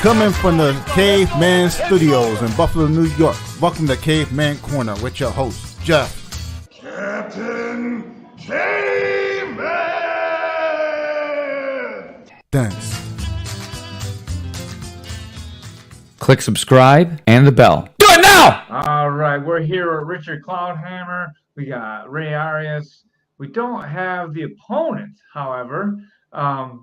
Coming from the Caveman Studios in Buffalo, New York. Welcome to Caveman Corner with your host, Jeff. Captain Caveman! Thanks. Click subscribe and the bell. Do it now! All right, we're here with Richard Cloudhammer. We got Ray Arias. We don't have the opponent, however.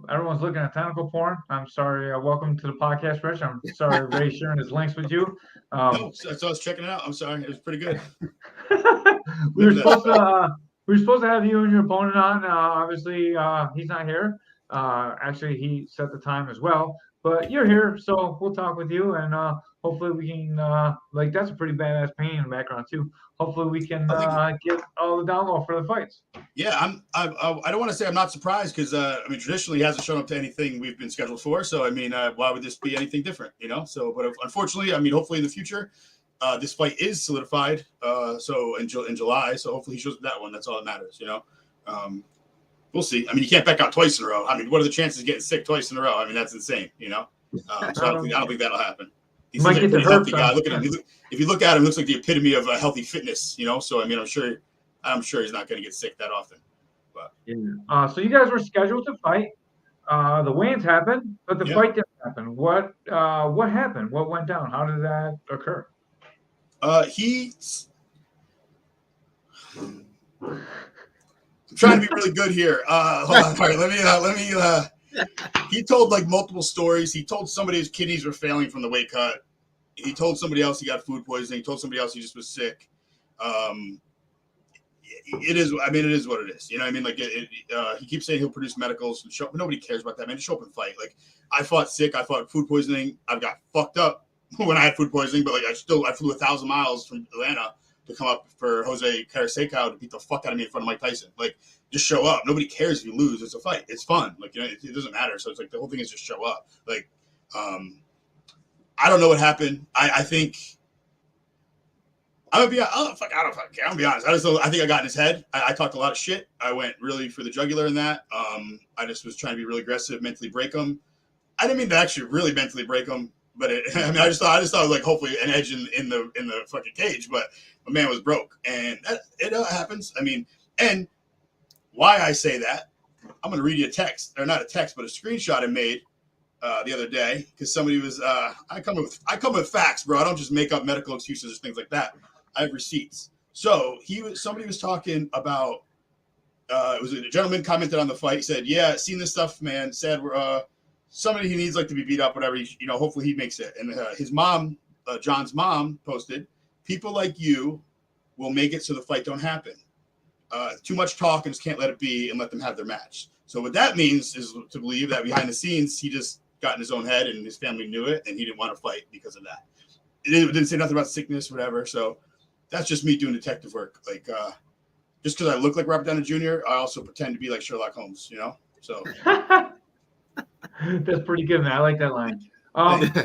Everyone's looking at tentacle porn. I'm sorry. Welcome to the podcast, Rich. I'm sorry Ray's sharing his links with you. No, so I was checking it out. I'm sorry. It was pretty good. we were supposed to have you and your opponent on. Obviously, he's not here. Actually, he set the time as well. But you're here, so we'll talk with you, and hopefully we can, that's a pretty badass painting in the background, too. Hopefully we can get all the download for the fights. Yeah, I don't want to say I'm not surprised because, traditionally he hasn't shown up to anything we've been scheduled for. So, why would this be anything different, So, but unfortunately, hopefully in the future, this fight is solidified. So in July, so hopefully he shows up that one. That's all that matters, We'll see. You can't back out twice in a row. What are the chances of getting sick twice in a row? That's insane, So I don't think that'll happen. He's a pretty healthy guy. Look at him. If you look at him, he looks like the epitome of healthy fitness, So I'm sure he's not going to get sick that often. But so you guys were scheduled to fight. The weigh-ins happened, but the fight didn't happen. What happened? What went down? How did that occur? I'm trying to be really good here. Hold on. All right, let me. He told multiple stories. He told somebody his kidneys were failing from the weight cut. He told somebody else he got food poisoning. He told somebody else he just was sick. It is. It is what it is. He keeps saying he'll produce medicals. But nobody cares about that, man. Just show up and fight. I fought sick. I fought food poisoning. I got fucked up when I had food poisoning. But I flew 1,000 miles from Atlanta to come up for Jose Carrasco to beat the fuck out of me in front of Mike Tyson. Just show up. Nobody cares if you lose. It's a fight. It's fun. It doesn't matter. So it's the whole thing is just show up. I don't know what happened. I think I'm gonna be. I don't fucking care. I'm gonna be honest. I think I got in his head. I talked a lot of shit. I went really for the jugular in that. I just was trying to be really aggressive, mentally break him. I didn't mean to actually really mentally break him, but I just thought it was hopefully an edge in the fucking cage, but my man was broke, and it happens. And why I say that, I'm going to read you a text, or not a text, but a screenshot I made the other day because somebody was. I come with facts, bro. I don't just make up medical excuses or things like that. I have receipts. So somebody was talking about. It was a gentleman commented on the fight. He said, "Yeah, seen this stuff, man. Said somebody he needs to be beat up, whatever. Hopefully he makes it." And his mom, John's mom, posted, "People like you will make it so the fight don't happen. Too much talk and just can't let it be and let them have their match." So what that means is to believe that behind the scenes, he just got in his own head and his family knew it and he didn't want to fight because of that. It didn't say nothing about sickness, whatever. So that's just me doing detective work. Just because I look like Robert Downey Jr., I also pretend to be like Sherlock Holmes, So that's pretty good, man. I like that line.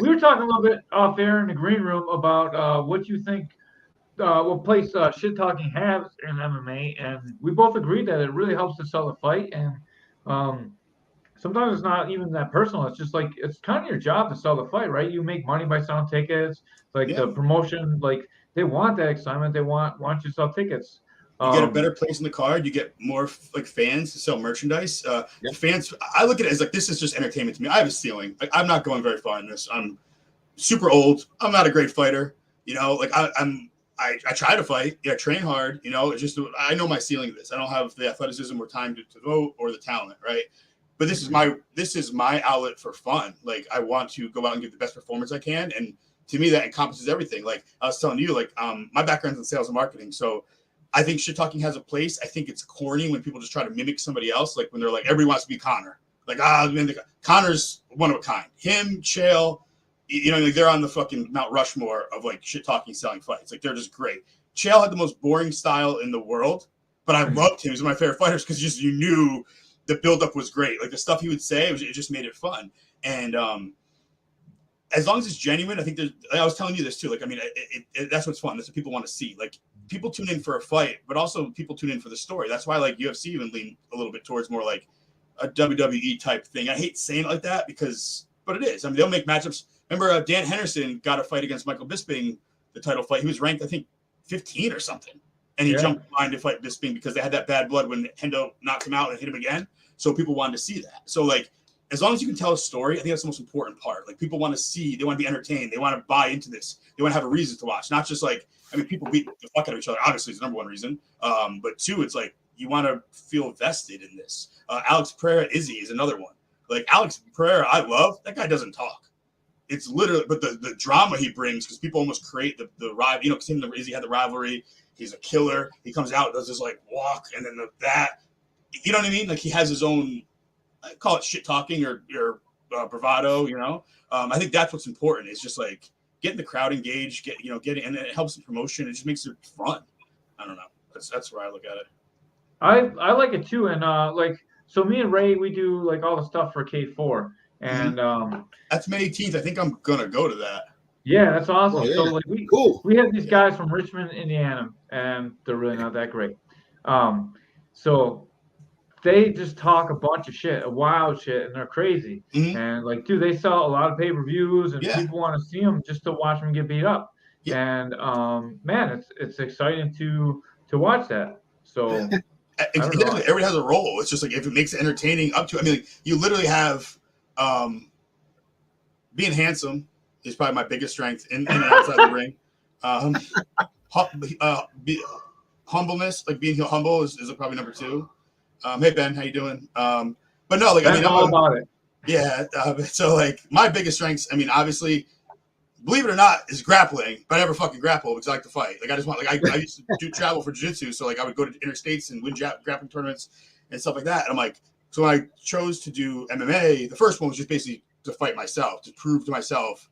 We were talking a little bit off air in the green room about what you think what place shit talking has in MMA, and we both agreed that it really helps to sell the fight. And sometimes it's not even that personal. It's just it's kind of your job to sell the fight, right? You make money by selling tickets. The promotion, they want that excitement. They want you to sell tickets. You get a better place in the card. You get more fans to sell merchandise. The fans, I look at it as this is just entertainment to me. I have a ceiling. I'm not going very far in this. I'm super old. I'm not a great fighter. I try to fight. Yeah, train hard. It's just I know my ceiling of this. I don't have the athleticism or time to vote or the talent, right? But this is my outlet for fun. I want to go out and give the best performance I can, and to me that encompasses everything. I was telling you, my background's in sales and marketing, so I think shit talking has a place. I think it's corny when people just try to mimic somebody else. When they're everybody wants to be Connor. Connor's one of a kind. Him, Chael. They're on the fucking Mount Rushmore of shit talking, selling fights. They're just great. Chael had the most boring style in the world, but I loved him. He was one of my favorite fighters because you knew the buildup was great. The stuff he would say, it just made it fun. And as long as it's genuine, I think I was telling you this too. That's what's fun. That's what people want to see. People tune in for a fight, but also people tune in for the story. That's why UFC even lean a little bit towards more a WWE type thing. I hate saying it like that but it is. They'll make matchups. Remember Dan Henderson got a fight against Michael Bisping, the title fight. He was ranked, I think, 15 or something. And he jumped in line to fight Bisping because they had that bad blood when Hendo knocked him out and hit him again. So people wanted to see that. So, like, as long as you can tell a story, I think that's the most important part. Like, people want to see, they want to be entertained. They want to buy into this. They want to have a reason to watch. Not just like, I mean, people beat the fuck out of each other. Obviously, is the number one reason. But two, it's like, you want to feel vested in this. Alex Pereira Izzy is another one. Like, Alex Pereira, I love. That guy doesn't talk. It's literally, but the drama he brings, because people almost create the rival, you know, because him and Izzy had the rivalry. He's a killer. He comes out, does this like walk, and then that. You know what I mean? Like, he has his own, I call it shit talking or bravado. You know, I think that's what's important. It's just like getting the crowd engaged, getting, and it helps the promotion. It just makes it fun. I don't know. That's where I look at it. I like it too, and like, so me and Ray, we do like all the stuff for K4, and that's May 18th. I think I'm gonna go to that. Yeah, that's awesome. Oh, yeah. So like we have these guys from Richmond, Indiana, and they're really not that great. So they just talk a bunch of shit, a wild shit, and they're crazy. And like, dude, they sell a lot of pay-per-views, and people want to see them just to watch them get beat up. And man, it's exciting to watch that. So exactly, everybody has a role. It's just like, if it makes it entertaining, up to. I mean, like, you literally have being handsome is probably my biggest strength in and outside the ring. Humbleness, like being humble, is probably number two. Hey Ben, how you doing? But no, like, that's all about it. Yeah. So like, my biggest strengths, I mean, obviously, believe it or not, is grappling. But I never fucking grapple because I like to fight. Like, I just want, like, I used to do travel for jiu-jitsu, so like I would go to interstates and win grappling tournaments and stuff like that. And I'm like, so when I chose to do MMA, the first one was just basically to fight myself, to prove to myself,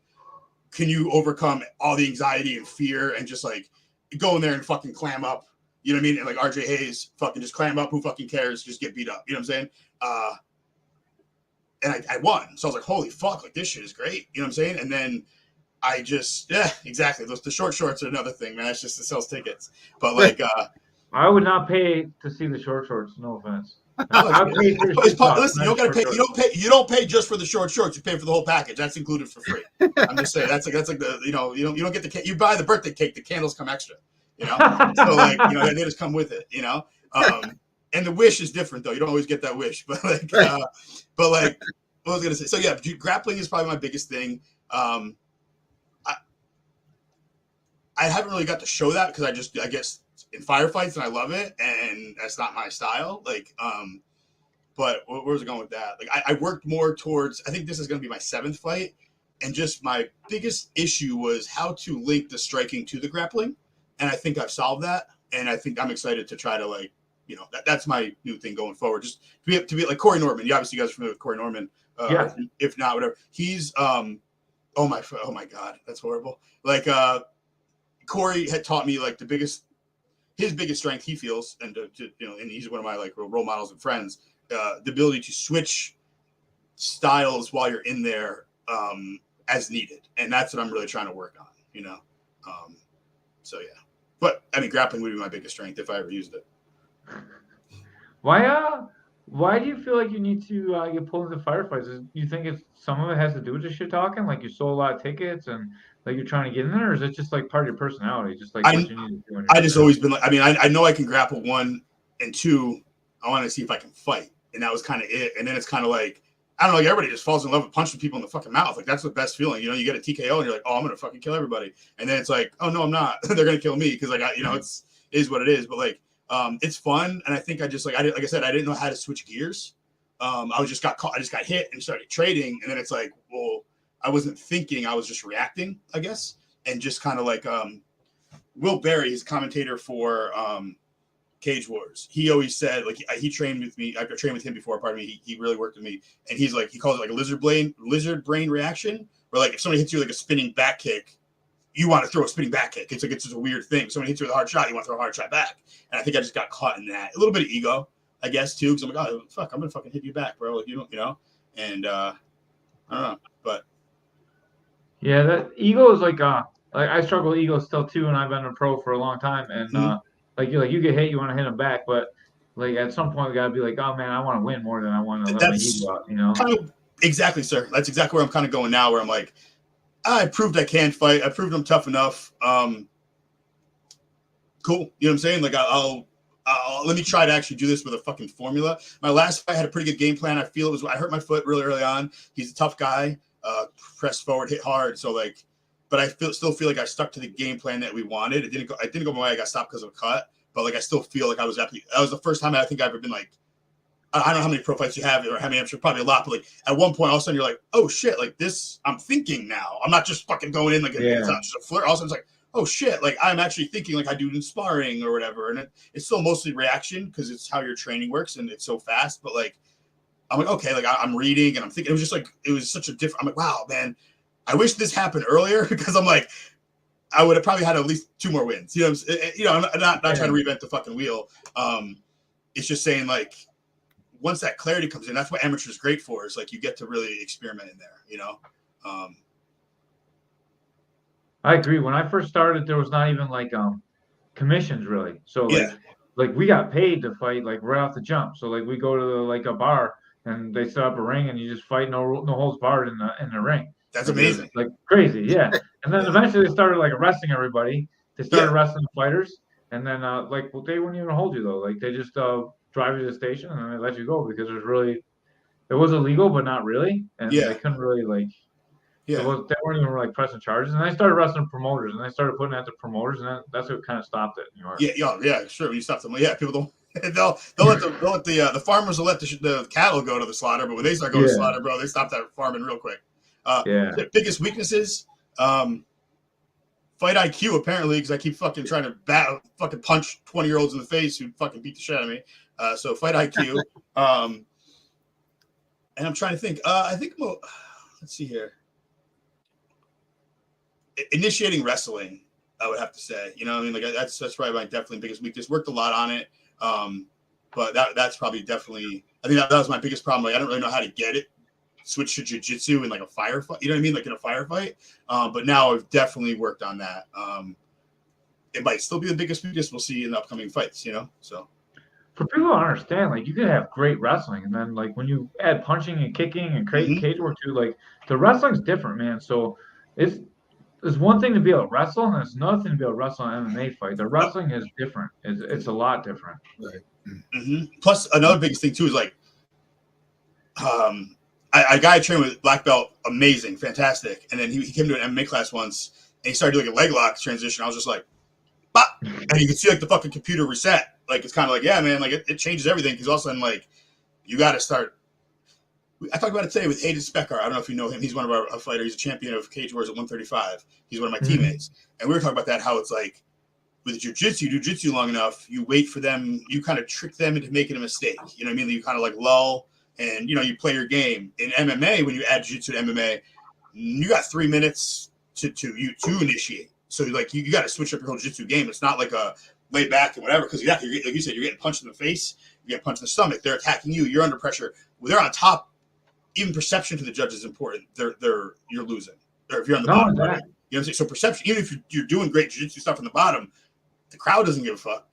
can you overcome all the anxiety and fear and just like go in there and fucking clam up, you know what I mean? And like RJ Hayes, fucking just clam up, who fucking cares? Just get beat up, you know what I'm saying? And I won. So I was like, holy fuck, like, this shit is great, you know what I'm saying? And then I just, exactly. The short shorts are another thing, man. It's just, it sells tickets. But like, I would not pay to see the short shorts. No offense. Listen, you don't gotta pay. You don't pay just for the short shorts. You pay for the whole package. That's included for free. I'm just saying that's like the, you don't get the cake. You buy the birthday cake. The candles come extra. You know, so like, they just come with it. You know, and the wish is different though. You don't always get that wish, but like, what was I gonna say? So yeah, grappling is probably my biggest thing. I haven't really got to show that because I guess in firefights, and I love it, and that's not my style. Like, but where was I going with that? Like, I worked more towards, I think this is going to be my 7th fight, and just my biggest issue was how to link the striking to the grappling, and I think I've solved that, and I think I'm excited to try to, like, that's my new thing going forward. Just to be like Corey Norman. You obviously, guys are familiar with Corey Norman. If not, whatever. He's oh my God, that's horrible. Like, Corey had taught me like his biggest strength, he feels, and and he's one of my like role models and friends, the ability to switch styles while you're in there as needed, and that's what I'm really trying to work on. So yeah, but I mean, grappling would be my biggest strength if I ever used it. Why do you feel like you need to get pulled into firefights? Do you think some of it has to do with the shit talking? Like, you sold a lot of tickets and like you're trying to get in there, or is it just like part of your personality? Just like what you need to do. I just always been like, I mean, I know I can grapple 1 and 2. I want to see if I can fight, and that was kind of it. And then it's kind of like, I don't know, like, everybody just falls in love with punching people in the fucking mouth. Like, that's the best feeling. You get a TKO and you're like, oh, I'm gonna fucking kill everybody. And then it's like, oh no, I'm not. They're gonna kill me because like it is what it is. But like, it's fun, and I think I just like I said, I didn't know how to switch gears. I just got caught. I just got hit and started trading, and then it's like, well, I wasn't thinking, I was just reacting, I guess. And just kind of like Will Berry, his commentator for Cage Wars, he always said, like, he trained with me. I trained with him before, pardon me. He really worked with me. And he's like, he calls it like a lizard brain reaction, where like if somebody hits you like a spinning back kick, you want to throw a spinning back kick. It's like, it's just a weird thing. Somebody hits you with a hard shot, you want to throw a hard shot back. And I think I just got caught in that. A little bit of ego, I guess, too, because I'm like, oh, fuck, I'm going to fucking hit you back, bro. Like, and I don't know, but. Yeah, that ego is like I struggle with ego still too, and I've been a pro for a long time. And like you get hit, you want to hit them back, but like at some point we gotta be like, oh man, I want to win more than I want to let my ego out, Kind of, exactly, sir. That's exactly where I'm kind of going now, where I'm like, I proved I can fight. I proved I'm tough enough. Cool. You know what I'm saying? Like I'll let me try to actually do this with a fucking formula. My last fight had a pretty good game plan. I feel I hurt my foot really early on. He's a tough guy. Press forward, hit hard. So like, but I still feel like I stuck to the game plan that we wanted. It didn't go my way. I got stopped because of a cut. But like, I still feel like I was happy. That was the first time I think I've ever been like, I don't know how many pro fights you have or how many, I'm sure probably a lot, but like at one point, all of a sudden you're like, oh shit, like this, I'm thinking now. I'm not just fucking going in like it's not just a flirt. All of a sudden it's like, oh shit, like I'm actually thinking like I do in sparring or whatever. And it's still mostly reaction because it's how your training works and it's so fast. But like, I'm like, okay, like I'm reading and I'm thinking, it was just like, it was such a different, I'm like, wow, man, I wish this happened earlier because I'm like, I would have probably had at least 2 more wins. You know, I'm not trying to reinvent the fucking wheel. It's just saying like, once that clarity comes in, that's what amateur is great for. Is like you get to really experiment in there, you know. I agree. When I first started, there was not even like commissions really. So like we got paid to fight like right off the jump. So like we go to like a bar and they set up a ring and you just fight no holds barred in the ring. That's like, amazing. Like crazy, yeah. And then eventually they started like arresting everybody. They started arresting the fighters, and then like they wouldn't even hold you though. Like they just drive you to the station and then they let you go because it was illegal but not really, and they couldn't really like. They weren't even like pressing charges, and they started arresting promoters, and they started putting at the promoters, and that's what kind of stopped it in New York. Yeah, sure. When you stop them, people don't. They'll let the farmers will let the cattle go to the slaughter, but when they start going to slaughter, bro, they stop that farming real quick. The biggest weaknesses, fight IQ apparently, because I keep fucking trying to fucking punch 20-year-olds in the face who fucking beat the shit out of me. So fight IQ, and I'm trying to think. I think let's see here. Initiating wrestling, I would have to say. You know what I mean? Like that's probably my definitely biggest weakness. Worked a lot on it, but that's probably definitely. I think that was my biggest problem. Like I don't really know how to get it. Switch to jiu-jitsu in like a firefight. You know what I mean? Like in a firefight. But now I've definitely worked on that. It might still be the biggest weakness. We'll see in the upcoming fights. You know, so. For people to understand, like you could have great wrestling, and then like when you add punching and kicking and cage work too, like the wrestling's different, man. So it's one thing to be able to wrestle, and it's another thing to be able to wrestle in an MMA fight. The wrestling is different. It's a lot different. Right. Mm-hmm. Plus, another biggest thing too is like, a guy I trained with black belt, amazing, fantastic, and then he came to an MMA class once, and he started doing a leg lock transition. I was just like, bop! And you can see like the fucking computer reset. Like it's kind of like, yeah, man, like it changes everything because all of a sudden like you got to start. I talked about it today with Hayden Speckar. I don't know if you know him. He's one of our fighters. He's a champion of Cage Wars at 135. He's one of my teammates. And we were talking about that, how it's like with jiu-jitsu, you do jiu-jitsu long enough, you wait for them, you kind of trick them into making a mistake. You know what I mean? You kind of like lull and, you know, you play your game. In MMA, when you add jiu-jitsu to MMA, you got 3 minutes to initiate. So like you got to switch up your whole jiu-jitsu game. It's not like a lay back and whatever because like you said, you're getting punched in the face, you're getting punched in the stomach. They're attacking you. You're under pressure. Well, they're on top. Even perception to the judge is important. You're losing. Or if you're on the bottom, right? You know what I'm saying? So perception, even if you're doing great jiu-jitsu stuff on the bottom, the crowd doesn't give a fuck.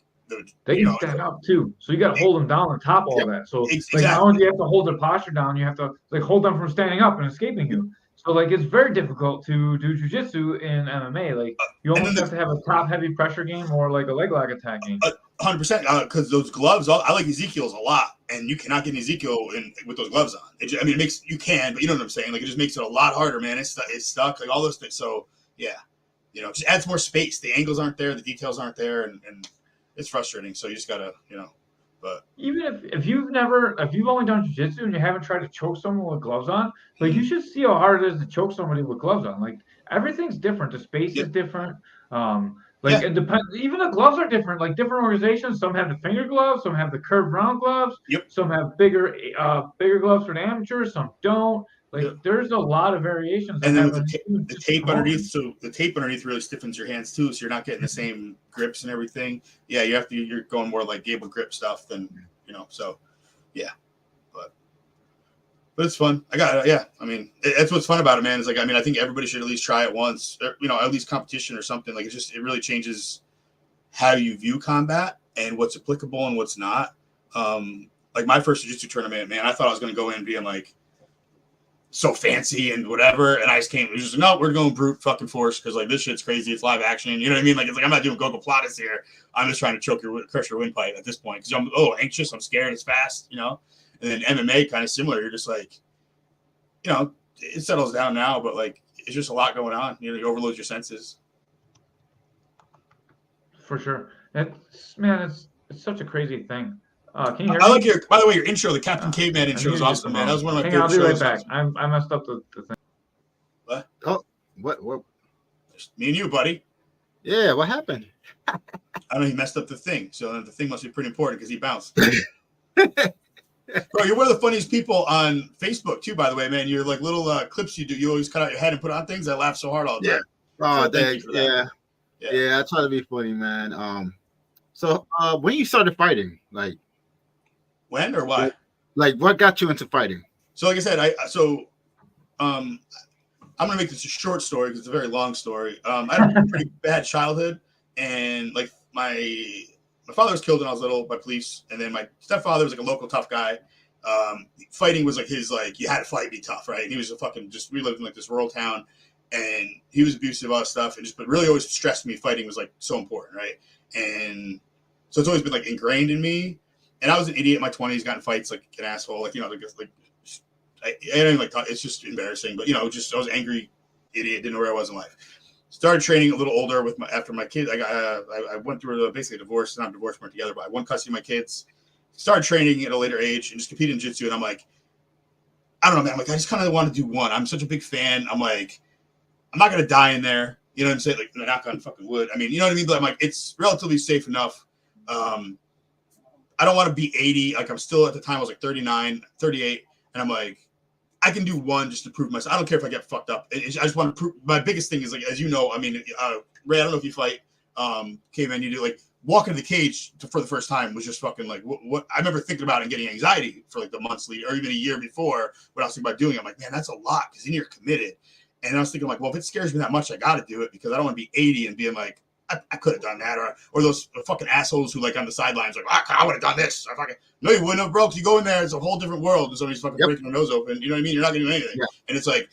They can stand up too. So you got to hold them down on top of all that. So like not only do you have to hold their posture down, you have to like hold them from standing up and escaping you. So like it's very difficult to do jiu-jitsu in MMA. Like you almost have to have a top heavy pressure game or like a leg lock attack game. 100%, because those gloves. I like Ezekiel's a lot, and you cannot get Ezekiel with those gloves on. It makes you can, but you know what I'm saying. Like it just makes it a lot harder, man. It's stuck, like all those things. So yeah, you know, it just adds more space. The angles aren't there, the details aren't there, and it's frustrating. So you just gotta, you know. But even if you've only done jiu-jitsu and you haven't tried to choke someone with gloves on, like you should see how hard it is to choke somebody with gloves on. Like everything's different. The space is different. It depends. Even the gloves are different. Like different organizations, some have the finger gloves, some have the curved round gloves. Some have bigger gloves for the amateurs, some don't. Like there's a lot of variations. And then with the tape underneath, so the tape underneath really stiffens your hands too, so you're not getting the same grips and everything. Yeah, you're going more like gable grip stuff than, you know. So yeah, but it's fun. I mean, that's what's fun about it, man. Is like, I mean, I think everybody should at least try it once, or, you know, at least competition or something. Like it really changes how you view combat and what's applicable and what's not. Like my first jiu-jitsu tournament, man, I thought I was going to go in being like, so fancy and whatever. And I just came, it was just, no, we're going brute fucking force because like this shit's crazy. It's live action. You know what I mean? Like, it's like I'm not doing gogoplata's here. I'm just trying to crush your windpipe at this point because I'm anxious. I'm scared. It's fast, you know? And then MMA kind of similar. You're just like, you know, it settles down now, but like it's just a lot going on. You know, you overload your senses. For sure. It's such a crazy thing. Can you hear I me? like your, by the way, your intro, the Captain Caveman intro is awesome, man. That was one of my favorite I'll be right shows. back. I messed up the thing. What? Oh, what? Just me and you, buddy. Yeah, what happened? I don't know. He messed up the thing. So the thing must be pretty important because he bounced. Bro, you're one of the funniest people on Facebook, too, by the way, man. You're like little clips you do. You always cut out your head and put on things. I laugh so hard all the time. Oh, so thank you for that. Yeah, I try to be funny, man. So when you started fighting, like when or why? Like what got you into fighting? So like I said, I'm gonna make this a short story because it's a very long story. I had a pretty bad childhood, and like my father was killed when I was little by police, and then my stepfather was like a local tough guy. Fighting was like his, like, you had to fight, be tough, right? And he was we lived in like this rural town, and he was abusive, all that stuff, and but really always stressed me. Fighting was like so important, right? And so it's always been like ingrained in me. And I was an idiot in my 20s, got in fights like an asshole, like, you know, I didn't like talk, it's just embarrassing, but you know, just I was an angry idiot, didn't know where I was in life. Started training a little older after my kids. I went through basically a divorce, not a divorce, we're together, but I won custody of my kids. Started training at a later age and just competed in jiu-jitsu. And I'm like, I don't know, man. I'm like, I just kind of want to do one. I'm such a big fan. I'm like, I'm not going to die in there. You know what I'm saying? Like, knock on fucking wood. I mean, you know what I mean? But I'm like, it's relatively safe enough. I don't want to be 80. Like, I'm still, at the time, I was like 39, 38. And I'm like, I can do one just to prove myself. I don't care if I get fucked up. I just want to prove. My biggest thing is, like, as you know, I mean, Ray, I don't know if you fight, Caveman, you do, like, walking the cage for the first time was just fucking like, what I remember thinking about and getting anxiety for like the months lead or even a year before what I was thinking about doing. I'm like, man, that's a lot because then you're committed. And I was thinking like, well, if it scares me that much, I got to do it because I don't want to be 80 and being like, I could have done that. Or those fucking assholes who like on the sidelines, like, I would have done this. No, you wouldn't have, bro. You go in there, it's a whole different world. And somebody's fucking breaking their nose open. You know what I mean? You're not going to do anything. Yeah. And it's like,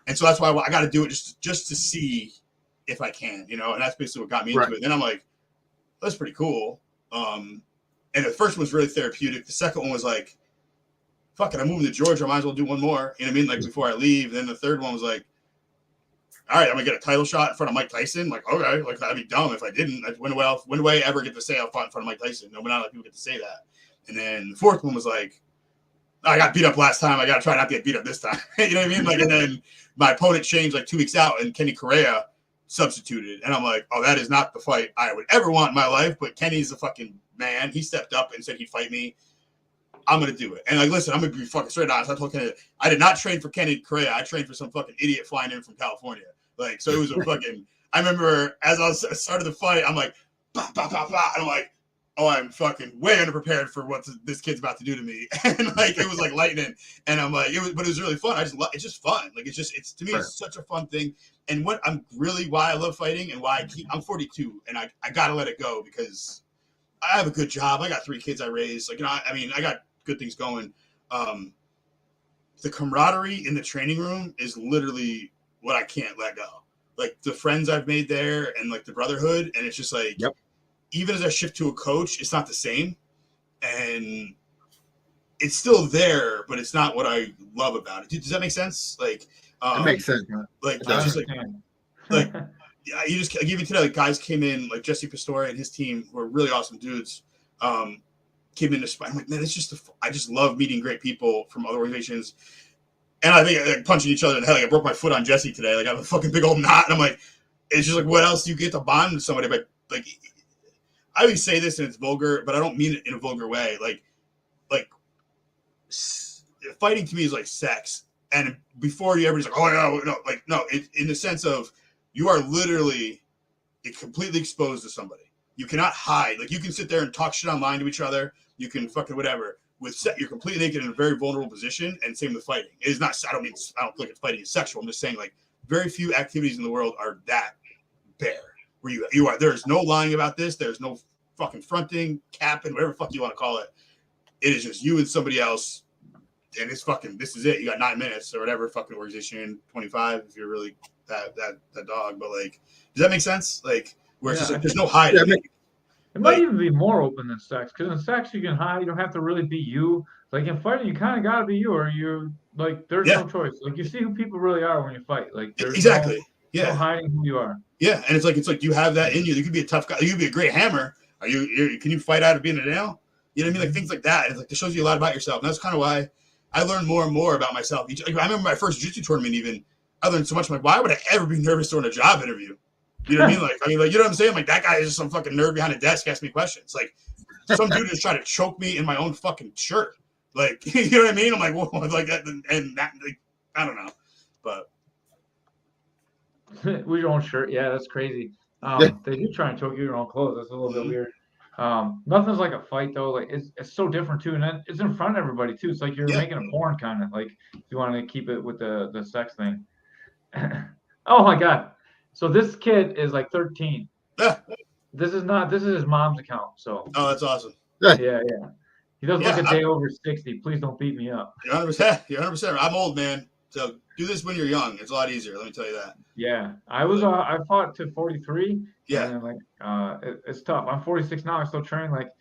and so that's why I got to do it just to see if I can, you know, and that's basically what got me into it. Then I'm like, that's pretty cool. And the first one was really therapeutic. The second one was like, fuck it, I'm moving to Georgia. I might as well do one more. You know what I mean? Like before I leave. And then the third one was like, all right, I'm gonna get a title shot in front of Mike Tyson. Like, okay, like that'd be dumb if I didn't. When do I ever get to say I fought in front of Mike Tyson? No, but not a lot of people get to say that. And then the fourth one was like, I got beat up last time. I gotta try not to get beat up this time. You know what I mean? Like, and then my opponent changed like 2 weeks out, and Kenny Correa substituted, and I'm like, oh, that is not the fight I would ever want in my life. But Kenny's a fucking man. He stepped up and said he'd fight me. I'm gonna do it. And like, listen, I'm gonna be fucking straight honest. I told Kenny, I did not train for Kenny Correa. I trained for some fucking idiot flying in from California. Like, so it was a fucking. I remember as I started the fight, I'm like, bah, bah, bah, bah, and I'm like, oh, I'm fucking way underprepared for what this kid's about to do to me. And like, it was like lightning. And I'm like, but it was really fun. It's just fun. Like, it's to me, it's such a fun thing. And why I love fighting and why I'm 42 and I got to let it go because I have a good job. I got 3 kids I raised. Like, you know, I mean, I got good things going. The camaraderie in the training room is literally what I can't let go. Like the friends I've made there and like the brotherhood. And it's just like, even as I shift to a coach, it's not the same. And it's still there, but it's not what I love about it. Does that make sense? Like, it makes sense. Like, just like you just even today, like guys came in, like Jesse Pastore and his team were really awesome dudes. Came in to spy. I'm like, man, I just love meeting great people from other organizations. And I think like punching each other in the head. Like I broke my foot on Jesse today. Like I have a fucking big old knot, and I'm like, it's just like, what else do you get to bond with somebody? But like, I always say this and it's vulgar, but I don't mean it in a vulgar way. Like fighting to me is like sex. And before everybody's like, oh no, in the sense of you are literally completely exposed to somebody. You cannot hide. Like you can sit there and talk shit online to each other. You can fucking whatever. You're completely naked in a very vulnerable position, and same with fighting. It is not. I don't think it's fighting is sexual. I'm just saying like very few activities in the world are that bare. Where you are. There's no lying about this. There's no fucking fronting, capping, whatever the fuck you want to call it. It is just you and somebody else and this is it. You got 9 minutes or whatever fucking organization you're in, 25 if you're really that dog. But like, does that make sense? Like, where it's just like there's no hiding. It might even be more open than sex, because in sex you can hide. You don't have to really be you. Like in fighting, you kind of gotta be you, or you're like there's no choice. Like you see who people really are when you fight. Like there's no hiding who you are. Yeah, and it's like you have that in you. You could be a tough guy. You could be a great hammer. Can you fight out of being a nail? You know what I mean? Like things like that. It's like it shows you a lot about yourself. And that's kind of why I learned more and more about myself. I remember my first jiu-jitsu tournament. Even I learned so much. I'm like, why would I ever be nervous during a job interview? You know what I mean? Like, you know what I'm saying? Like, that guy is just some fucking nerd behind a desk asking me questions. Like, some dude is trying to choke me in my own fucking shirt. Like, you know what I mean? I'm like, whoa, like that, and that, like, I don't know. But. With your own shirt. Yeah, that's crazy. They do try and choke you in your own clothes. That's a little bit weird. Nothing's like a fight, though. Like, it's so different, too. And then it's in front of everybody, too. It's like you're making a porn, kind of. Like, if you want to keep it with the sex thing. Oh, my God. So this kid is like 13. Yeah. This is his mom's account. So. Oh, that's awesome. Yeah. He does look a day over 60. Please don't beat me up. You're 100%. You're 100%. I'm old, man. So do this when you're young. It's a lot easier. Let me tell you that. Yeah. I was I fought to 43. Yeah. And like it's tough. I'm 46 now. I still train like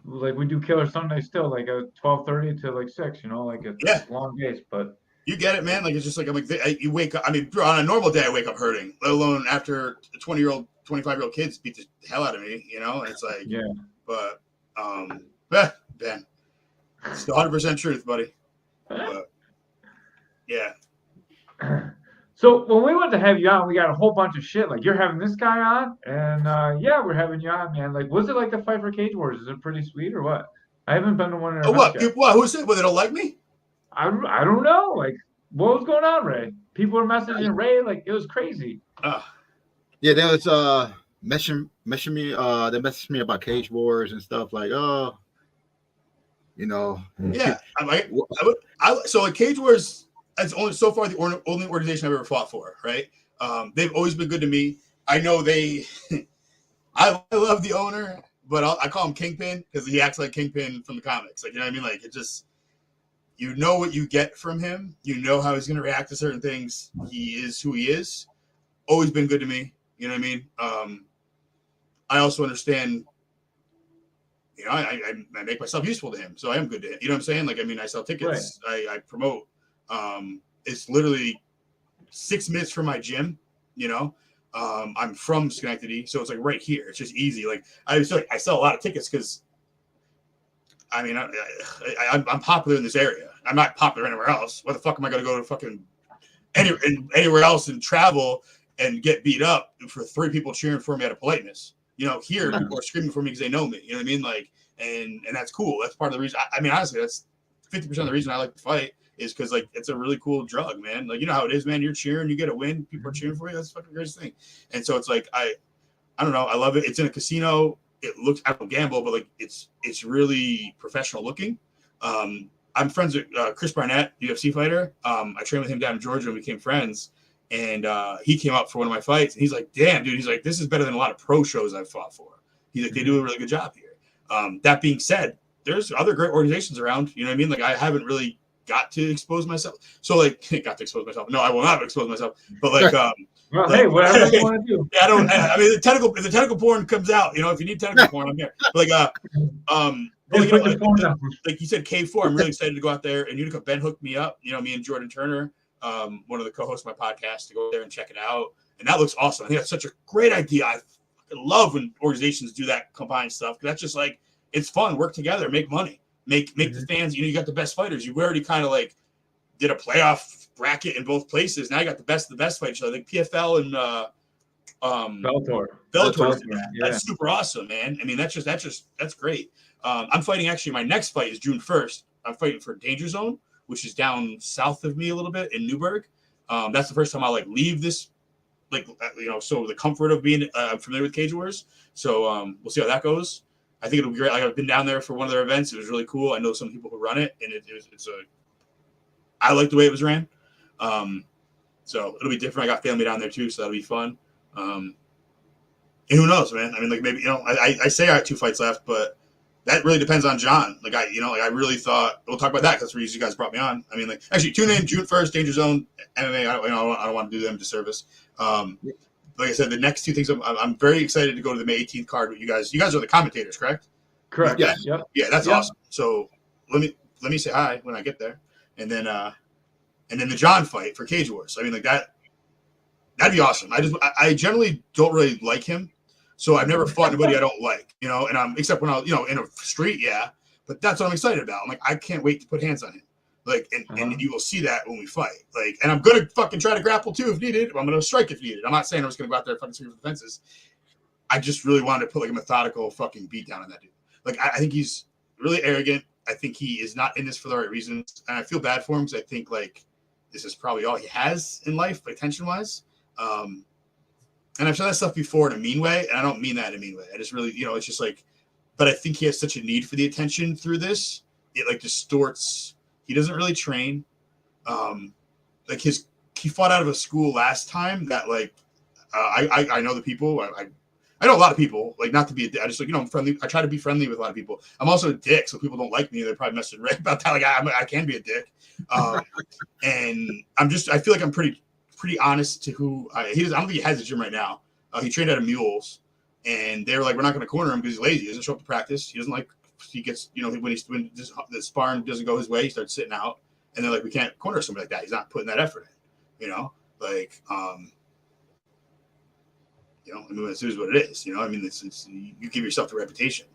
we do Killer Sunday still, like a 12:30 to like 6. You know, like it's long days, but. You get it, man. Like, it's just like, I'm like, you wake up. I mean, on a normal day, I wake up hurting, let alone after 20-year-old, 25-year-old kids beat the hell out of me, you know? And it's like, but, Ben, it's the 100% truth, buddy. But, yeah. So when we went to have you on, we got a whole bunch of shit. Like, you're having this guy on, and we're having you on, man. Like, was it like the fight for Cage Wars? Is it pretty sweet or what? I haven't been to one of their what? Who said? Well, they don't like me? I don't know. Like, what was going on, Ray? People were messaging Ray. Like, it was crazy. Yeah, there was messaging me. They messaged me about Cage Wars and stuff. Like, you know. Yeah, I'm like, so like Cage Wars. That's only so far the only organization I've ever fought for. Right? They've always been good to me. I know they. I love the owner, but I call him Kingpin because he acts like Kingpin from the comics. Like, you know what I mean? Like, it just. You know what you get from him. You know how he's going to react to certain things. He is who he is. Always been good to me. You know what I mean? I also understand, you know, I make myself useful to him. So I am good to him. You know what I'm saying? Like, I mean, I sell tickets. Right. I promote. It's literally 6 minutes from my gym, you know? I'm from Schenectady. So it's like right here. It's just easy. Like, I sell a lot of tickets because I mean, I'm popular in this area. I'm not popular anywhere else. Why the fuck am I going to go to fucking anywhere else and travel and get beat up for 3 people cheering for me out of politeness? You know, here people are screaming for me because they know me. You know what I mean? Like, and that's cool. That's part of the reason. I mean, honestly, that's 50% of the reason I like to fight is because like it's a really cool drug, man. Like, you know how it is, man. You're cheering, you get a win, people are cheering for you. That's the fucking greatest thing. And so it's like I don't know. I love it. It's in a casino. It looks, I don't gamble, but like it's really professional looking. I'm friends with Chris Barnett, UFC fighter. I trained with him down in Georgia and we became friends. And he came up for one of my fights and he's like, damn, dude, he's like, this is better than a lot of pro shows I've fought for. He's like, they do a really good job here. That being said, there's other great organizations around. You know what I mean? Like, I haven't really got to expose myself. So like, got to expose myself. No, I will not expose myself. But like, well, hey, whatever you want to do. Yeah, I mean, if the tentacle porn comes out, you know, if you need tentacle porn, I'm here. But like, like you said, K4. I'm really excited to go out there. And Utica Ben hooked me up. You know, me and Jordan Turner, one of the co-hosts of my podcast, to go there and check it out. And that looks awesome. I think that's such a great idea. I love when organizations do that combined stuff because that's just like it's fun. Work together, make money, make the fans. You know, you got the best fighters. You already kind of like did a playoff bracket in both places. Now you got the best of the best fight show. I think PFL and Bellator. That's super awesome, man. I mean, that's great. I'm fighting actually. My next fight is June 1st. I'm fighting for Danger Zone, which is down south of me a little bit in Newburgh. That's the first time I like leave this, like you know, so the comfort of being familiar with Cage Wars. So we'll see how that goes. I think it'll be great. Like, I've been down there for one of their events. It was really cool. I know some people who run it, and I like the way it was ran. So it'll be different. I got family down there too, so that'll be fun. And who knows, man? I mean, like maybe, you know, I say I have 2 fights left, but that really depends on John. Like I really thought we'll talk about that because you guys brought me on. I mean, like actually tune in June 1st, Danger Zone MMA. I don't want to do them disservice. Like I said, the next two things I'm very excited to go to the May 18th card with you guys. You guys are the commentators, correct? Correct. Yeah. Yep. Yeah, that's awesome. So let me say hi when I get there, and then the John fight for Cage Wars. I mean, like that'd be awesome. I generally don't really like him, so I've never fought anybody I don't like, you know. And except when I was, in a street, yeah. But that's what I'm excited about. I'm like, I can't wait to put hands on him. Like, and you will see that when we fight. Like, and I'm gonna fucking try to grapple too if needed. I'm gonna strike if needed. I'm not saying I'm just gonna go out there and fucking swing for the fences. I just really wanted to put like a methodical fucking beat down on that dude. Like, I think he's really arrogant. I think he is not in this for the right reasons, and I feel bad for him because I think like this is probably all he has in life, attention wise. And I've said that stuff before in a mean way, and I don't mean that in a mean way. I just really, it's just like, but I think he has such a need for the attention through this. It like distorts. He doesn't really train. Like he fought out of a school last time that like, I know the people. I know a lot of people. Like not to be a dick. I just like I'm friendly. I try to be friendly with a lot of people. I'm also a dick, so people don't like me. They're probably messaging Ray about that. Like I can be a dick, and I feel like I'm pretty honest to who he is. I don't think he has a gym right now. He trained out of Mules, and they were like, we're not going to corner him because he's lazy. He doesn't show up to practice. He doesn't like. He gets when the sparring doesn't go his way, he starts sitting out, and they're like, we can't corner somebody like that. He's not putting that effort in. Like I mean, this is what it is. I mean, it's you give yourself the reputation.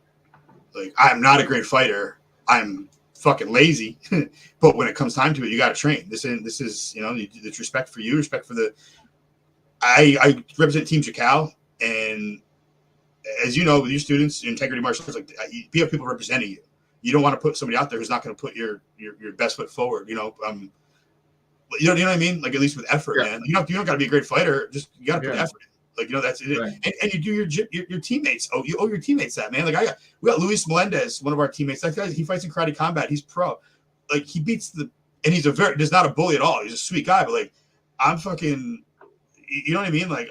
Like I'm not a great fighter. I'm fucking lazy, but when it comes time to it, you got to train. This is it's respect for you, respect for the. I represent Team Jacal, and as you know, with your students, integrity martial arts, like you have people representing you. You don't want to put somebody out there who's not going to put your best foot forward. You know what I mean? Like at least with effort, man. You don't got to be a great fighter. Just you got to put effort in. Like that's it. Right. And you do your teammates. Oh, you owe your teammates that, man. Like we got Luis Melendez, one of our teammates. That guy, he fights in karate combat. He's pro. Like he beats and he's there's not a bully at all. He's a sweet guy. But like I'm fucking, you know what I mean? Like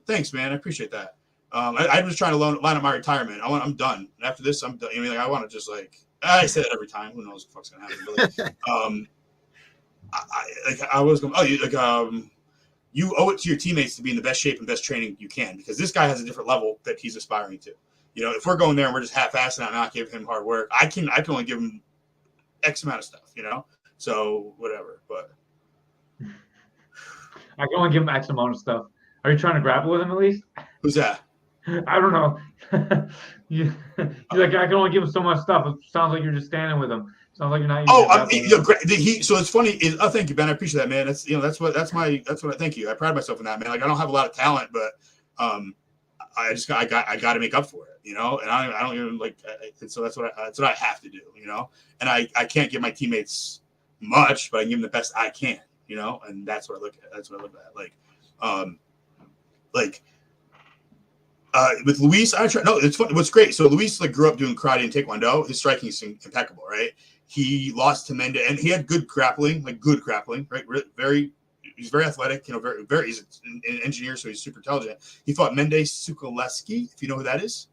thanks, man. I appreciate that. I'm just trying to line up my retirement. I'm done. After this, I'm done. I mean, like I want to just like I say that every time. Who knows what the fuck's gonna happen? But, I was going. You owe it to your teammates to be in the best shape and best training you can because this guy has a different level that he's aspiring to. If we're going there and we're just half-assing out and not giving him hard work, I can only give him X amount of stuff. So whatever. But I can only give him X amount of stuff. Are you trying to grapple with him at least? Who's that? I don't know. You're like, I can only give him so much stuff. It sounds like you're just standing with him. Sounds like you're not. So it's funny. Thank you, Ben. I appreciate that, man. That's what I thank you. I pride myself in that, man. Like I don't have a lot of talent, but I got to make up for it, and I don't even like. So that's what I have to do, And I can't give my teammates much, but I can give them the best I can, And that's what I look at. That's what I look at. With Luis, it's funny. What's great? So Luis grew up doing karate and taekwondo. His striking is impeccable, right? He lost to Mende, and he had good grappling, right? He's very athletic. Very. He's an engineer, so he's super intelligent. He fought Mende Sukoleski, if you know who that is.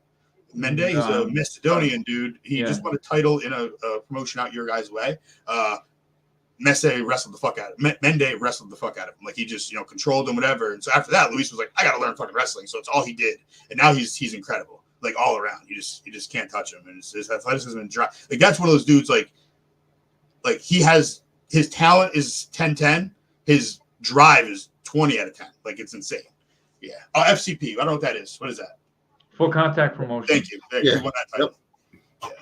Mende, he's a Macedonian dude. He just won a title in a promotion out your guys' way. Mende wrestled the fuck out of him. Like he just, controlled him, whatever. And so after that, Luis was like, I got to learn fucking wrestling. So it's all he did. And now he's incredible. Like all around. You just can't touch him. And his athleticism and drive. Like that's one of those dudes like he has, his talent is 10-10. His drive is 20 out of 10. Like it's insane. Yeah. Oh, FCP. I don't know what that is. What is that? Full contact promotion. Thank you. He won that title. Yep.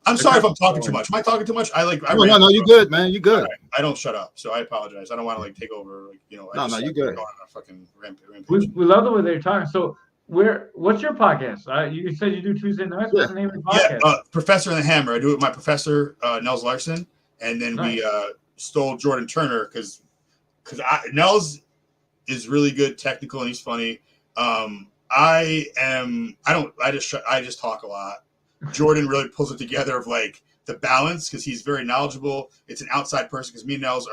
I'm sorry if I'm talking too much. Am I talking too much? No, you good, man. You good. Right. I don't shut up, so I apologize. I don't want to take over. You good. Go on a fucking rampage. We love the way they're talking. So what's your podcast? You said you do Tuesday nights. What's the name of the podcast? Yeah, Professor and the Hammer. I do it with my professor, Nels Larson, and then we stole Jordan Turner because Nels is really good, technical, and he's funny. I just talk a lot. Jordan really pulls it together of the balance because he's very knowledgeable. It's an outside person because me and Nels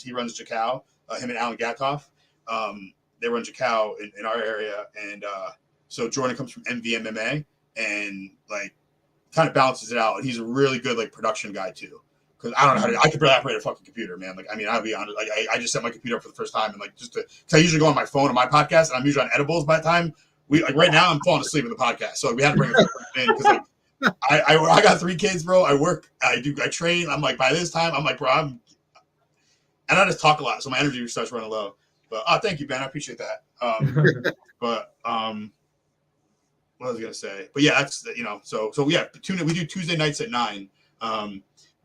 he runs Jacal, him and Alan Gatoff. They run Jacal in our area. And so Jordan comes from MVMMA and kind of balances it out. And he's a really good like production guy too. Because I don't know how to. I could barely operate a fucking computer, man. Like, I mean, I'll be honest. Like, I just set my computer up for the first time, and like, because I usually go on my phone on my podcast, and I'm usually on edibles by the time we like. Right now, I'm falling asleep in the podcast, so we had to bring it in because like, I got 3 kids, bro. I work, I train. I'm like, by this time, I'm like, bro, and I just talk a lot, so my energy starts running low. But thank you, Ben. I appreciate that. But what was I gonna say? But yeah, that's So yeah, we do Tuesday nights at 9.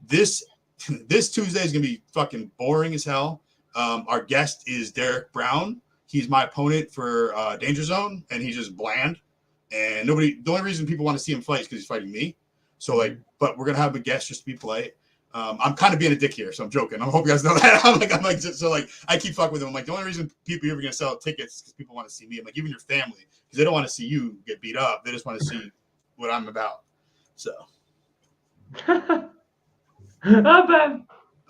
This Tuesday is gonna be fucking boring as hell. Our guest is Derek Brown. He's my opponent for Danger Zone, and he's just bland. And the only reason people want to see him fight is because he's fighting me. So like, but we're gonna have a guest just to be polite. I'm kind of being a dick here, so I'm joking. I hope you guys know that. I'm like, so like, I keep fucking with him. I'm like, the only reason people are ever gonna sell tickets is because people want to see me. I'm like, even your family, because they don't want to see you get beat up. They just want to see what I'm about. So. Ben.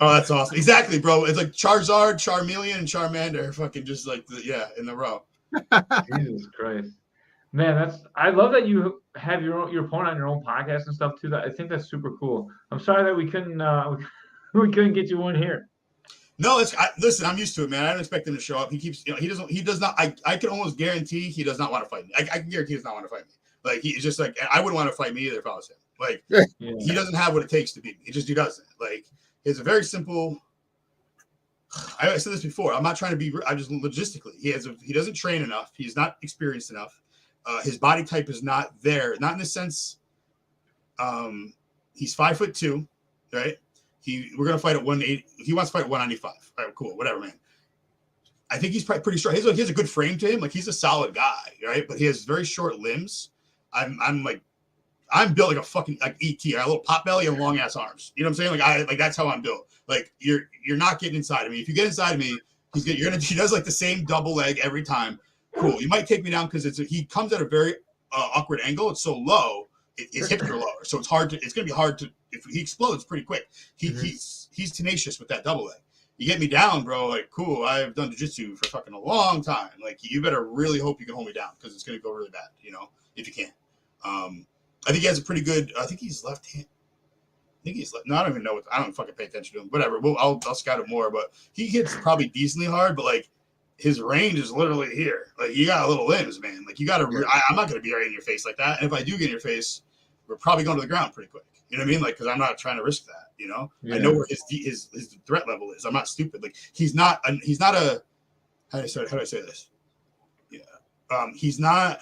Oh, that's awesome. Exactly, bro. It's like Charizard, Charmeleon, and Charmander fucking just like, in the row. Jesus Christ. Man, I love that you have your opponent on your own podcast and stuff too. I think that's super cool. I'm sorry that we couldn't get you one here. No, listen, I'm used to it, man. I don't expect him to show up. He does not. I can almost guarantee he does not want to fight me. I can guarantee he does not want to fight me. Like, he's just like, I wouldn't want to fight me either if I was him. Like, He doesn't have what it takes to beat me. He doesn't. Like, it's a very simple. I said this before. I'm not trying to be. I just logistically, he doesn't train enough. He's not experienced enough. His body type is not there. Not in the sense. He's 5'2", right? We're gonna fight at 180. He wants to fight at 195. All right, cool, whatever, man. I think he's probably pretty strong. He has a good frame to him. Like, he's a solid guy, right? But he has very short limbs. I'm built like a fucking like ET. I have a little pot belly and long ass arms. You know what I'm saying? Like that's how I'm built. Like, you're not getting inside of me. If you get inside of me, he does like the same double leg every time. Cool. You might take me down because he comes at a very awkward angle. It's so low. His hips are lower, so it's gonna be hard to. If he explodes pretty quick, he's tenacious with that double leg. You get me down, bro. Like, cool. I've done jiu-jitsu for fucking a long time. Like, you better really hope you can hold me down because it's gonna go really bad. If you can. I think he has a pretty good. I think he's left hand. I think he's left. No, I don't even know. I don't fucking pay attention to him. Whatever. I'll scout him more. But he hits probably decently hard. But like, his range is literally here. Like, you got little limbs, man. Like, you got to. I'm not gonna be right in your face like that. And if I do get in your face, we're probably going to the ground pretty quick. You know what I mean? Like, because I'm not trying to risk that. I know where his threat level is. I'm not stupid. Like, he's not a. How do I say this? Yeah. He's not.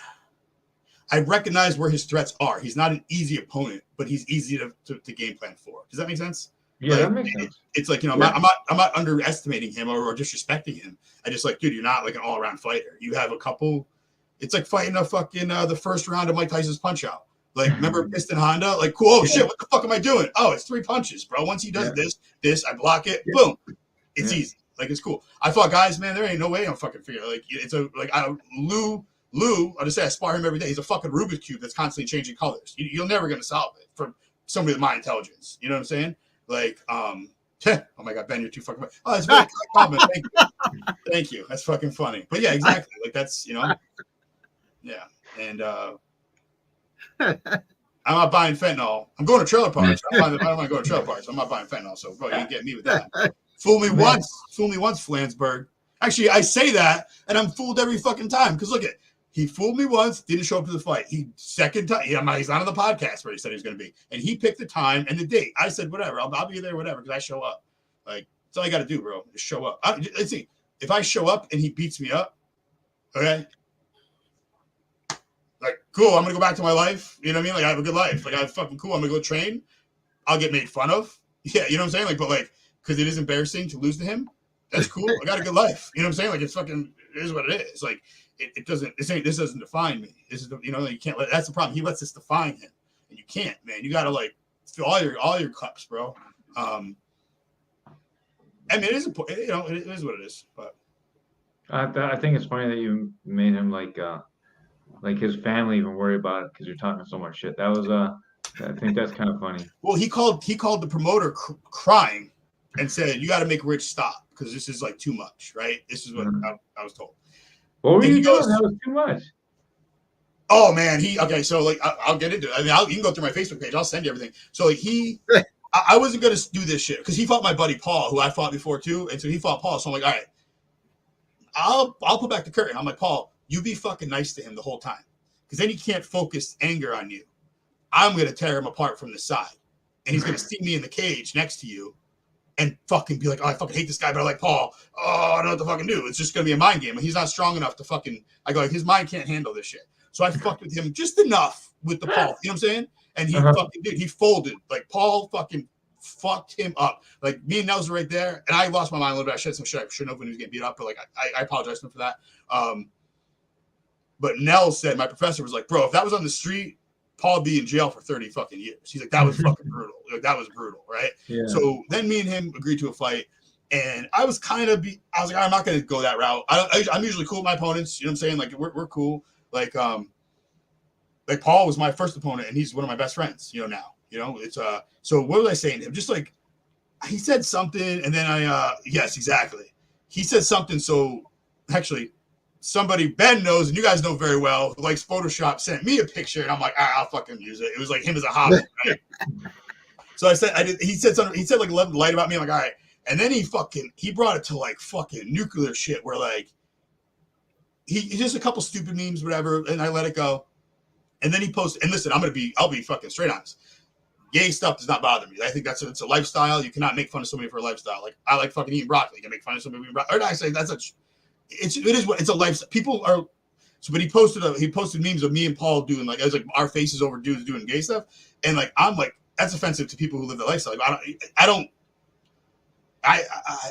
I recognize where his threats are. He's not an easy opponent, but he's easy to game plan for. Does that make sense? Yeah, that makes sense. It's like, I'm not underestimating him or disrespecting him. I just like, dude, you're not like an all around fighter. You have a couple. It's like fighting a fucking the first round of Mike Tyson's Punch Out. Like, remember Piston Honda? Like, cool. Oh shit, what the fuck am I doing? Oh, it's 3 punches, bro. Once he does this, I block it. Boom. It's easy. Like, it's cool. I fought guys, man. There ain't no way I'm fucking figuring. Like, it's Lou, I'll just say I spar him every day. He's a fucking Rubik's Cube that's constantly changing colors. You're never going to solve it for somebody with my intelligence. You know what I'm saying? Like, oh my God, Ben, you're too fucking funny. Oh, that's very compliment. Thank you. Thank you. That's fucking funny. But yeah, exactly. Like, that's, yeah. And I'm not buying fentanyl. I'm going to trailer parks. I don't want to go to trailer parks. I'm not buying fentanyl. So, bro, you ain't getting me with that. Fool me once, Flansburgh. Actually, I say that, and I'm fooled every fucking time. Because look at, he fooled me once, didn't show up to the fight. Second time, he's not on the podcast where he said he was going to be, and he picked the time and the date. I said, whatever, I'll be there, whatever, because I show up. Like, that's all you got to do, bro. Just show up. Let's see, if I show up and he beats me up, okay, like, cool. I'm gonna go back to my life. You know what I mean? Like, I have a good life. Like, I'm fucking cool. I'm gonna go train. I'll get made fun of. Yeah, you know what I'm saying? Like, but like, because it is embarrassing to lose to him. That's cool. I got a good life. You know what I'm saying? Like, it's fucking, it is what it is. Like, it doesn't, this doesn't define me. This is, you can't let, that's the problem. He lets this define him. And you can't, man. You got to like fill all your cups, bro. I mean, it is important, it is what it is, but. I think it's funny that you made him like his family even worry about it because you're talking so much shit. That was, I think that's kind of funny. Well, he called the promoter crying and said, you got to make Rich stop because this is like too much, right? This is what I was told. What were you doing? That was too much. Oh man, so like I'll get into it. I mean, you can go through my Facebook page. I'll send you everything. So like I wasn't gonna do this shit because he fought my buddy Paul, who I fought before too, and so he fought Paul. So I'm like, all right, I'll pull back the curtain. I'm like, Paul, you be fucking nice to him the whole time, because then he can't focus anger on you. I'm gonna tear him apart from the side, and he's gonna see me in the cage next to you, and fucking be like, oh, I fucking hate this guy, but I like Paul. Oh, I don't know what to fucking do. It's just gonna be a mind game, and he's not strong enough to fucking. I go, like, his mind can't handle this shit. So I fucked with him just enough with the Paul. You know what I'm saying? And he fucking did. He folded. Like Paul fucking fucked him up. Like me and Nels were right there, and I lost my mind a little bit. I said some shit I shouldn't have when he was getting beat up, but like I apologize to him for that. But Nels said, my professor was like, bro, if that was on the street, Paul would be in jail for 30 fucking years. He's like, that was fucking brutal. Like that was brutal, right? Yeah. So then me and him agreed to a fight, and I was like, I'm not gonna go that route. I'm usually cool with my opponents. You know what I'm saying? Like we're cool. Like Paul was my first opponent, and he's one of my best friends. You know now. You know it's So what was I saying to him? Just like he said something, and then yes, exactly. He said something. So actually, somebody Ben knows, and you guys know very well, who likes Photoshop, sent me a picture, and I'm like, all right, I'll fucking use it. It was like him as a hobby. Right? So I said, he said something. He said like 11 light about me. I'm like, all right. And then he brought it to like fucking nuclear shit, where like he just a couple stupid memes, whatever, and I let it go. And then he posted, and listen, I'll be fucking straight honest. Gay stuff does not bother me. I think it's a lifestyle. You cannot make fun of somebody for a lifestyle. Like I like fucking eating broccoli. You can make fun of somebody eating broccoli. Or I say it's a lifestyle. People are but he posted memes of me and Paul doing like, it was like our faces over dudes doing gay stuff, and like I'm like, that's offensive to people who live the lifestyle. Like,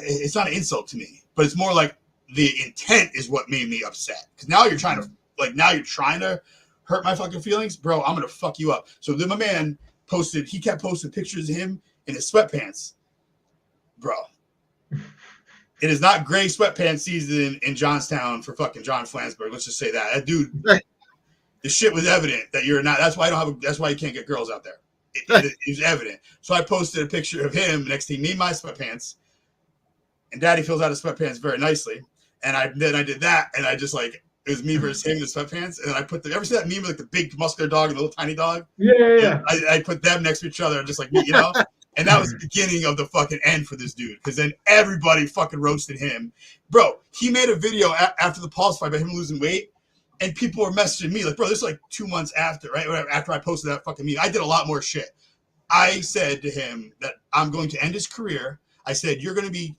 it's not an insult to me, but it's more like the intent is what made me upset, because now you're trying to hurt my fucking feelings, bro. I'm gonna fuck you up. So then my man kept posting pictures of him in his sweatpants, bro. It is not gray sweatpants season in Johnstown for fucking John Flansburgh. Let's just say that dude, the shit was evident that you're not. That's why that's why you can't get girls out there. It was evident. So I posted a picture of him next to me in my sweatpants, and Daddy fills out his sweatpants very nicely. And then I did that, and I just like, it was me versus him in the sweatpants, and then I put ever see that meme of like the big muscular dog and the little tiny dog? Yeah. I put them next to each other, just like, you know. And that was the beginning of the fucking end for this dude, because then everybody fucking roasted him. Bro, he made a video after the Paul's fight about him losing weight, and people were messaging me like, bro, this is like 2 months after, right? After I posted that fucking meme. I did a lot more shit. I said to him that I'm going to end his career. I said, you're going to be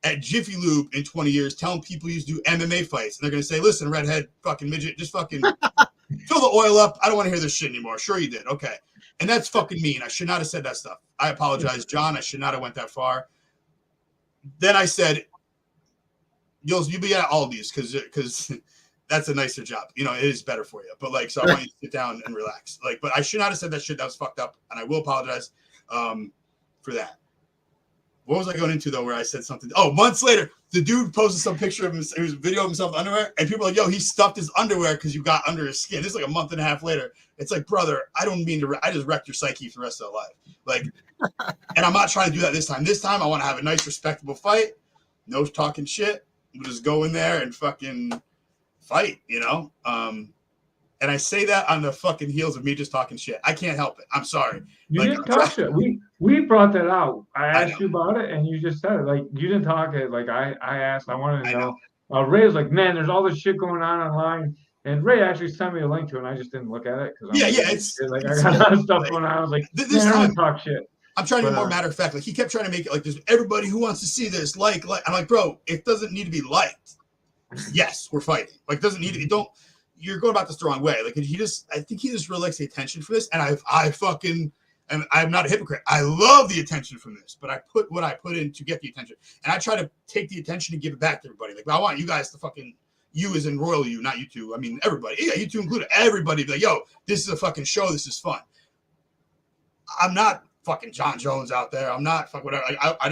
at Jiffy Lube in 20 years telling people you do MMA fights. And they're going to say, listen, redhead fucking midget, just fucking fill the oil up. I don't want to hear this shit anymore. Sure you did. Okay. And that's fucking mean. I should not have said that stuff. I apologize, John. I should not have went that far. Then I said, you'll be at all these because that's a nicer job. You know, it is better for you. But like, so I want you to sit down and relax. Like, but I should not have said that shit. That was fucked up. And I will apologize for that. What was I going into though, where I said something? Oh, months later, the dude posted some picture of him. It was a video of himself in underwear, and people were like, yo, he stuffed his underwear because you got under his skin. This is like a month and a half later. It's like, brother, I don't mean to, I just wrecked your psyche for the rest of the life. Like, and I'm not trying to do that this time. This time I want to have a nice, respectable fight. No talking shit. We'll just go in there and fucking fight, you know? And I say that on the fucking heels of me just talking shit. I can't help it. I'm sorry. You didn't talk shit. We brought that out. I asked you about it, and you just said it. Like, you didn't talk it. Like, I asked. I wanted to know. Ray was like, man, there's all this shit going on online. And Ray actually sent me a link to it, and I just didn't look at it. It's I got a lot of stuff going on. I was like, this time, I don't talk shit. I'm trying to be more matter of fact. Like, he kept trying to make it like there's everybody who wants to see this. Like. I'm like, bro, it doesn't need to be liked. Yes, we're fighting. Like, doesn't need to. You're going about this the wrong way. Like, I think he just really likes the attention for this. And I'm not a hypocrite. I love the attention from this, but I put what I put in to get the attention. And I try to take the attention and give it back to everybody. Like, I want you guys to fucking, you as in royal you, not you two. I mean, everybody. Yeah, you two included. Everybody be like, yo, this is a fucking show. This is fun. I'm not fucking John Jones out there. I'm not fucking whatever. I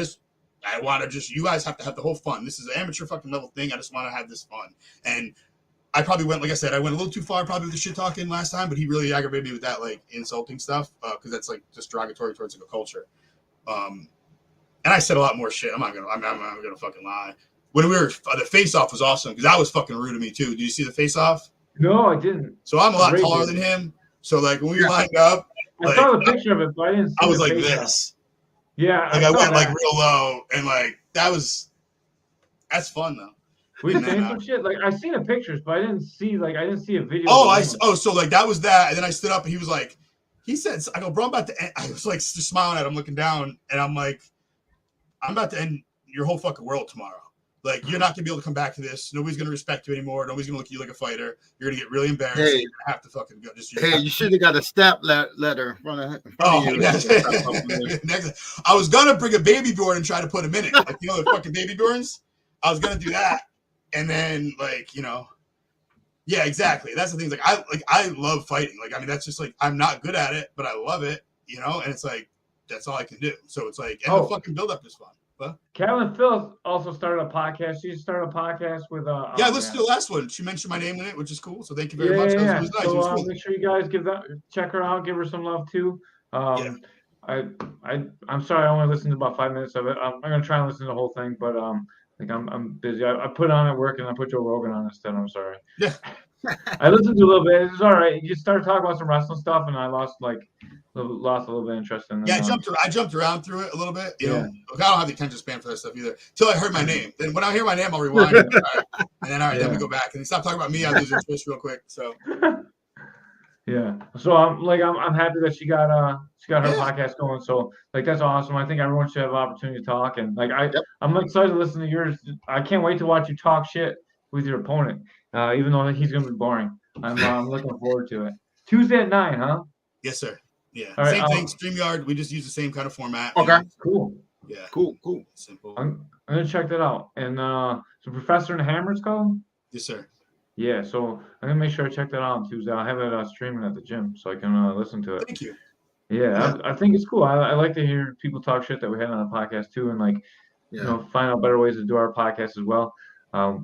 want to just, you guys have to have the whole fun. This is an amateur fucking level thing. I just want to have this fun. And I probably went, like I said, I went a little too far probably with the shit talking last time, but he really aggravated me with that, like, insulting stuff, because that's, like, just derogatory towards, like, a culture. And I said a lot more shit. I'm not gonna fucking lie. When the face-off was awesome, because that was fucking rude of me, too. Did you see the face-off? No, I didn't. So I'm a lot Ray taller did. than him. So like when we lined up, I saw the picture of it, but I didn't see I was your like face this. Yeah, Like I I saw went like that. real low, and like that's fun though. Were you And then, saying some shit? Like I seen the pictures, but I didn't see a video. so like that was that, and then I stood up and he was like, he said, I go, bro, I'm about to end. I was like just smiling at him, looking down, and I'm like, I'm about to end your whole fucking world tomorrow. Like you're not gonna be able to come back to this. Nobody's gonna respect you anymore. Nobody's gonna look at you like a fighter. You're gonna get really embarrassed. Hey, you're gonna have to fucking go. You should have got a stamp letter in front of you. I was gonna bring a baby Bjorn and try to put him in it, like the fucking baby Bjorns. I was gonna do that, and then like yeah, exactly. That's the thing. Like I love fighting. Like I mean, that's just like I'm not good at it, but I love it. And it's like that's all I can do. So it's like the fucking build up is fun. But Carolyn Phillips also started a podcast. She started a podcast with yeah, I listened to the last one. She mentioned my name in it, which is cool. So thank you very much. Yeah. It was nice. So It was cool. make sure you guys check her out, give her some love too. I'm sorry I only listened to about 5 minutes of it. I'm gonna try and listen to the whole thing, but like I'm busy. I put on at work and I put Joe Rogan on instead. I'm sorry. Yeah. I listened to a little bit. It's all right. You just started talking about some wrestling stuff, and I lost a little bit of interest in it. Yeah, I jumped around through it a little bit. You know, I don't have the attention span for that stuff either. Till I heard my name. Then when I hear my name, I'll rewind. And then we go back and they stop talking about me. I lose interest real quick. So. Yeah. So I'm happy that she got her podcast going. So like that's awesome. I think everyone should have an opportunity to talk. And like I'm excited to listen to yours. I can't wait to watch you talk shit with your opponent. Even though he's gonna be boring. I'm looking forward to it. Tuesday at 9, huh? Yes, sir. Yeah. All same right, thing. StreamYard. We just use the same kind of format. Okay. Cool. Yeah. Cool. Simple. I'm gonna check that out. And so Professor and the Hammer's called? Yes, sir. Yeah, so I'm gonna make sure I check that out on Tuesday. I'll have it streaming at the gym so I can listen to it. Thank you. Yeah, I think it's cool. I like to hear people talk shit that we had on the podcast too, and find out better ways to do our podcast as well.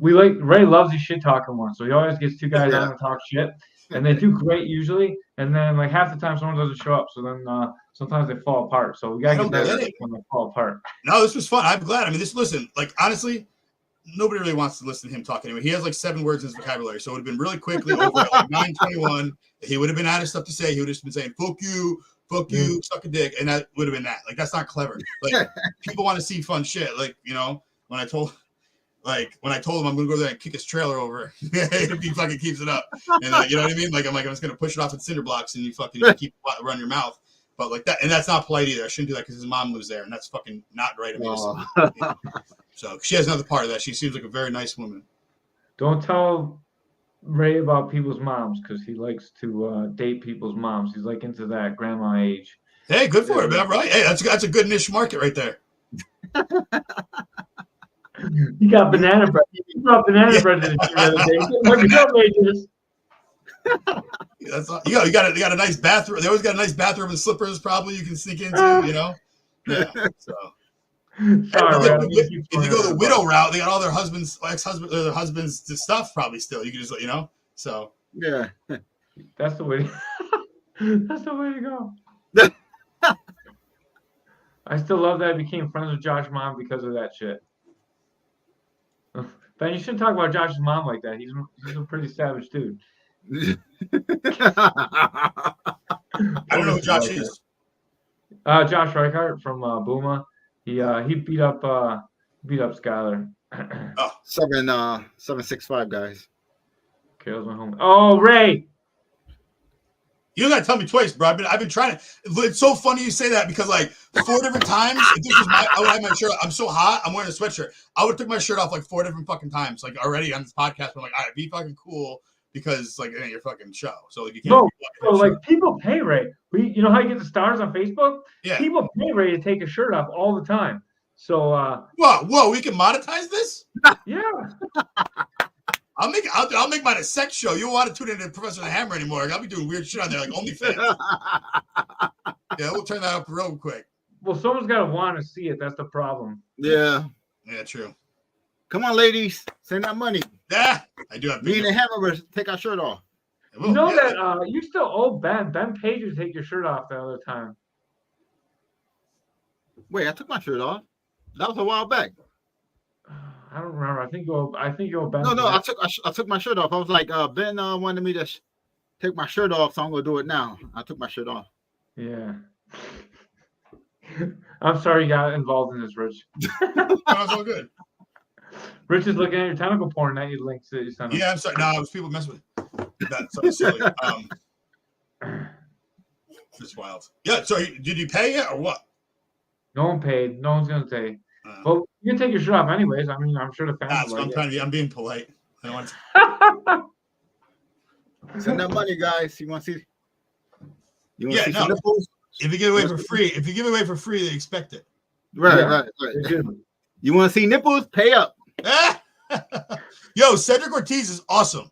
Ray loves these shit talking ones, so he always gets two guys on to talk shit, and they do great usually. And then like half the time someone doesn't show up, so then sometimes they fall apart. So we gotta get better when they fall apart. No, this was fun. I'm glad. I mean, listen, like honestly, nobody really wants to listen to him talk anyway. He has like 7 words in his vocabulary, so it would have been really quickly over at like 9:21. He would have been out of stuff to say. He would have just been saying "fuck you, suck a dick," and that would have been that. Like that's not clever. Like people want to see fun shit. Like when I told him I'm gonna go there and kick his trailer over, if he fucking keeps it up, and you know what I mean? Like I'm just gonna push it off with cinder blocks, and you fucking keep run your mouth. But like that, and that's not polite either. I shouldn't do that because his mom lives there, and that's fucking not right of me to say. So she has another part of that. She seems like a very nice woman. Don't tell Ray about people's moms because he likes to date people's moms. He's like into that grandma age. Hey, good for it, man. Right? Hey, that's a good niche market right there. You got banana bread. You brought banana bread to the other day. That's all, you got a nice bathroom. They always got a nice bathroom and slippers. Probably you can sneak into. Yeah. So. Sorry, if you go the widow route, they got all their husbands, their husbands' stuff. Probably still, you can just So yeah, that's the way. That's the way to go. I still love that I became friends with Josh's mom because of that shit. But you shouldn't talk about Josh's mom like that. He's a pretty savage dude. I don't know who Josh is. Josh Reichart from Booma. He beat up Skyler. 765 guys. Carol's my home. Oh, Ray. You don't gotta tell me twice, bro. I've been trying to. It's so funny you say that because like 4 different times. I would have my shirt. I'm so hot. I'm wearing a sweatshirt. I would have took my shirt off like 4 different fucking times, like already on this podcast. I'm like, all right, be fucking cool because like it ain't your fucking show. So like you can't. No, so like people pay Ray. You know how you get the stars on Facebook? Yeah. People pay Ray to take a shirt off all the time. So. Whoa! We can monetize this? Yeah. I'll make mine a sex show. You don't want to tune into Professor the Hammer anymore. I'll be doing weird shit on there like OnlyFans. Yeah, we'll turn that up real quick. Well, someone's got to want to see it. That's the problem. Yeah, true. Come on, ladies, send that money. Yeah, I do have. Me and the Hammer take our shirt off. You know that you still owe Ben Page to take your shirt off the other time. Wait, I took my shirt off. That was a while back. I don't remember. I think you'll Ben. No, I took my shirt off. I was like, Ben wanted me to take my shirt off, so I'm gonna do it now. I took my shirt off. Yeah. I'm sorry you got involved in this, Rich. No, it's all good. Rich is looking at your tentacle porn that you links that you sent him. Yeah, I'm sorry. No, it was people messing with that. Something silly. It's wild. Yeah. So did you pay it or what? No one paid. No one's gonna pay. Well, you can take your shirt off anyways. I mean, I'm sure the fans will like it. I'm being polite. I don't want to. Send that money, guys. You want to see? You want to see no. some nipples? If you give it away for free, they expect it. Right. You want to see nipples? Pay up. Yo, Cedric Ortiz is awesome.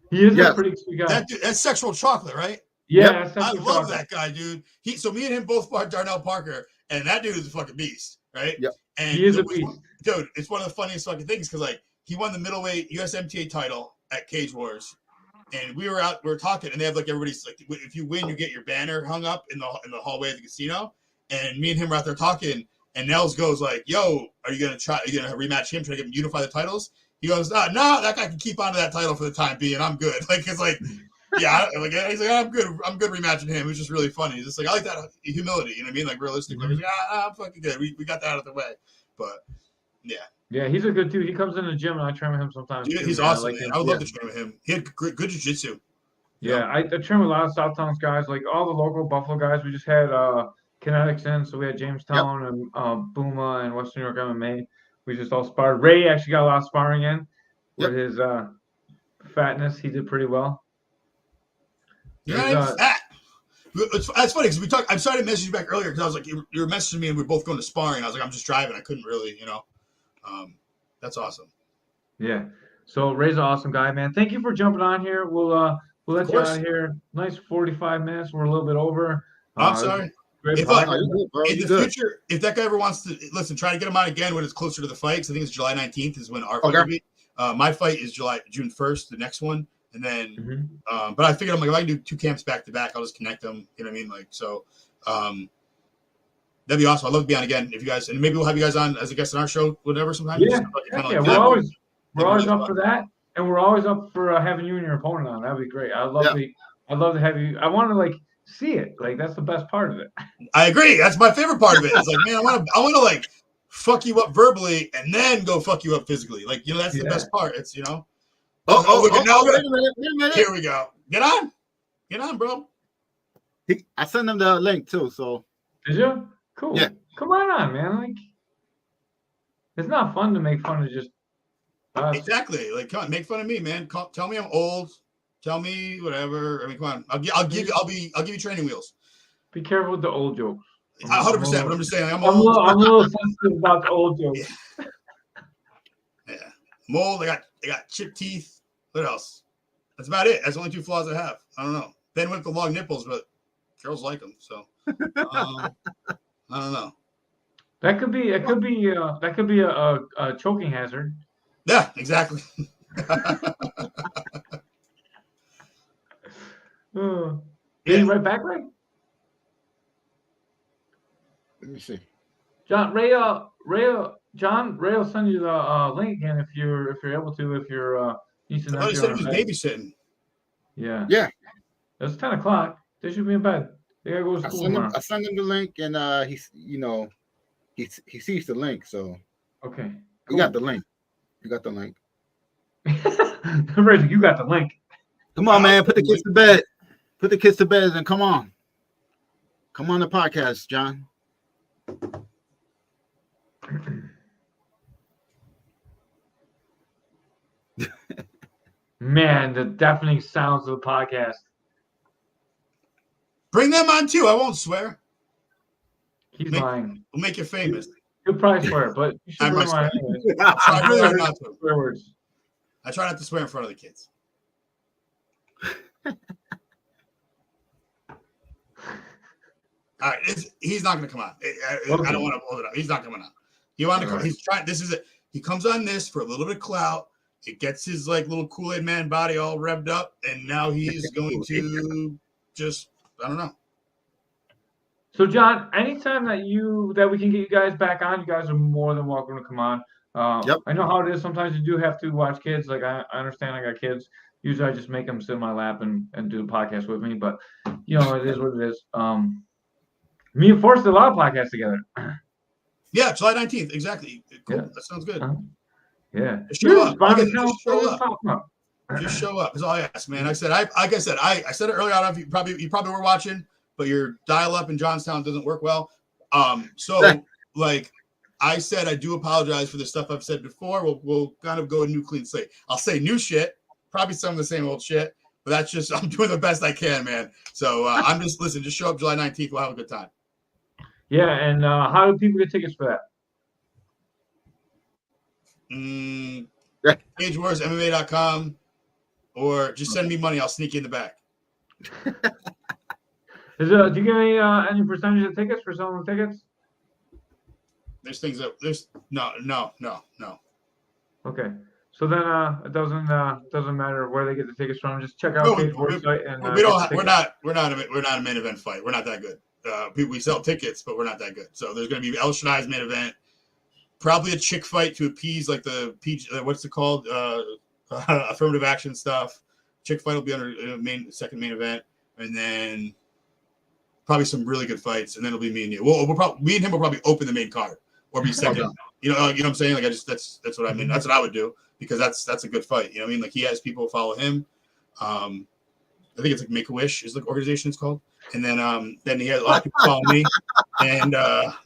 He is a pretty sweet guy. That's sexual chocolate, right? Yeah, yep. I love that guy, dude. So me and him both fought Darnell Parker, and that dude is a fucking beast, right? Yep. And he is a beast. Dude, it's one of the funniest fucking things because like he won the middleweight USMTA title at Cage Wars. And we were talking, and they have like everybody's like, if you win, you get your banner hung up in the hallway of the casino. And me and him were out there talking, and Nels goes like, "Yo, are you gonna rematch him? Try to get him unify the titles?" He goes, "No, that guy can keep onto that title for the time being. I'm good." Like it's like, yeah, like he's like, "I'm good rematching him." It was just really funny. He's just like, I like that humility, you know what I mean? Like realistically, mm-hmm. Like, I'm fucking good. We got that out of the way, but yeah. Yeah, he's a good dude. He comes in the gym and I train with him sometimes. Dude, he's awesome. I would love to train with him. He had good jiu-jitsu. Yeah, I train with a lot of South Towns guys, like all the local Buffalo guys. We just had Kinetics in, so we had Jamestown and Booma and Western New York MMA. We just all sparred. Ray actually got a lot of sparring in with his fatness. He did pretty well. Yeah, it's funny because we talked. I'm sorry to message you back earlier because I was like, you were messaging me and we were both going to sparring. I was like, I'm just driving. I couldn't really, that's awesome. Yeah. So Ray's an awesome guy, man. Thank you for jumping on here. We'll let you out of here. Nice 45 minutes. We're a little bit over. I'm sorry. In the future, if that guy ever wants to listen, try to get him on again when it's closer to the fight. Because I think it's July 19th is when our fight will be. My fight is June 1st, the next one, and then. But I figured I'm like, if I can do 2 camps back to back, I'll just connect them. You know what I mean? Like so. That'd be awesome. I'd love to be on again if you guys, and maybe we'll have you guys on as a guest on our show, whatever. Sometime. Yeah, we're always up for that, and we're always up for having you and your opponent on. That'd be great. I'd love to have you. I want to see it. Like that's the best part of it. I agree. That's my favorite part of it. It's like, man, I want to like fuck you up verbally and then go fuck you up physically. Like that's the best part. It's wait a minute. Here we go. Get on, bro. I sent him the link too. So did you? Cool. Yeah. Come on, man. Like, it's not fun to make fun of just us. Exactly. Like, come on, make fun of me, man. Tell me I'm old. Tell me whatever. I mean, come on. I'll give you training wheels. Be careful with the old jokes. 100%. But I'm just saying, like, I'm a little sensitive about the old jokes. Yeah. I'm old. I got chipped teeth. What else? That's about it. That's the only 2 flaws I have. I don't know. Ben went with the long nipples, but girls like them. So. I don't know. That could be a choking hazard. Yeah, exactly. Getting right back, Ray? Let me see. John Ray will send you the link again if you're able to, if you're he said he was babysitting. Yeah. Yeah. It's 10 o'clock. They should be in bed. They gotta go to school tomorrow. I send him the link, and he sees the link. So okay, cool. You got the link. You got the link. Reggie, you got the link. Come on, man. Put the kids to bed. Put the kids to bed, and come on. Come on the podcast, John. Man, the deafening sounds of the podcast. Bring them on too. I won't swear. He's lying. We'll make you famous. You'll probably swear, but you should bring mine anyway. I really try not to. Swear words. I try not to swear in front of the kids. All right, he's not going to come on. I don't want to hold it up. He's not coming on. He want to come. Right. He's trying. This is it. He comes on this for a little bit of clout. It gets his little Kool-Aid man body all revved up, and now he's going to just. I don't know. So, John, anytime that we can get you guys back on, you guys are more than welcome to come on. Yep. I know how it is. Sometimes you do have to watch kids. Like I understand I got kids. Usually I just make them sit in my lap and do the podcast with me. But you know, it is what it is. Me and Forrest did a lot of podcasts together. Yeah, July 19th. Exactly. Cool. Yeah. That sounds good. Yeah. Just show up. Just show up. Just show up. That's all I ask, man. I said I said it earlier. I don't know if you probably were watching, but your dial up in Johnstown doesn't work well. So like I said, I do apologize for the stuff I've said before. We'll kind of go a new clean slate. I'll say new shit, probably some of the same old shit, but that's just I'm doing the best I can, man. So I'm just just show up July 19th. We'll have a good time. Yeah, and how do people get tickets for that? CageWarsMMA.com, or just send me money. I'll sneak you in the back. Do you get any percentage of tickets for selling the tickets? There's things that there's no. Okay, so then it doesn't matter where they get the tickets from. Just check out Cage website and we're not a main event fight. We're not that good. We sell tickets, but we're not that good. So there's going to be El Shaddai's main event, probably a chick fight to appease like the what's it called, affirmative action stuff. Chick fight will be under second main event, and then probably some really good fights, and then it'll be me and you. Me and him will probably open the main card or be second. Okay. You know what I'm saying? Like that's what I mean. That's what I would do because that's a good fight. You know what I mean? Like he has people follow him. I think it's like Make-A-Wish is the organization it's called. And then he has a lot of people follow me. And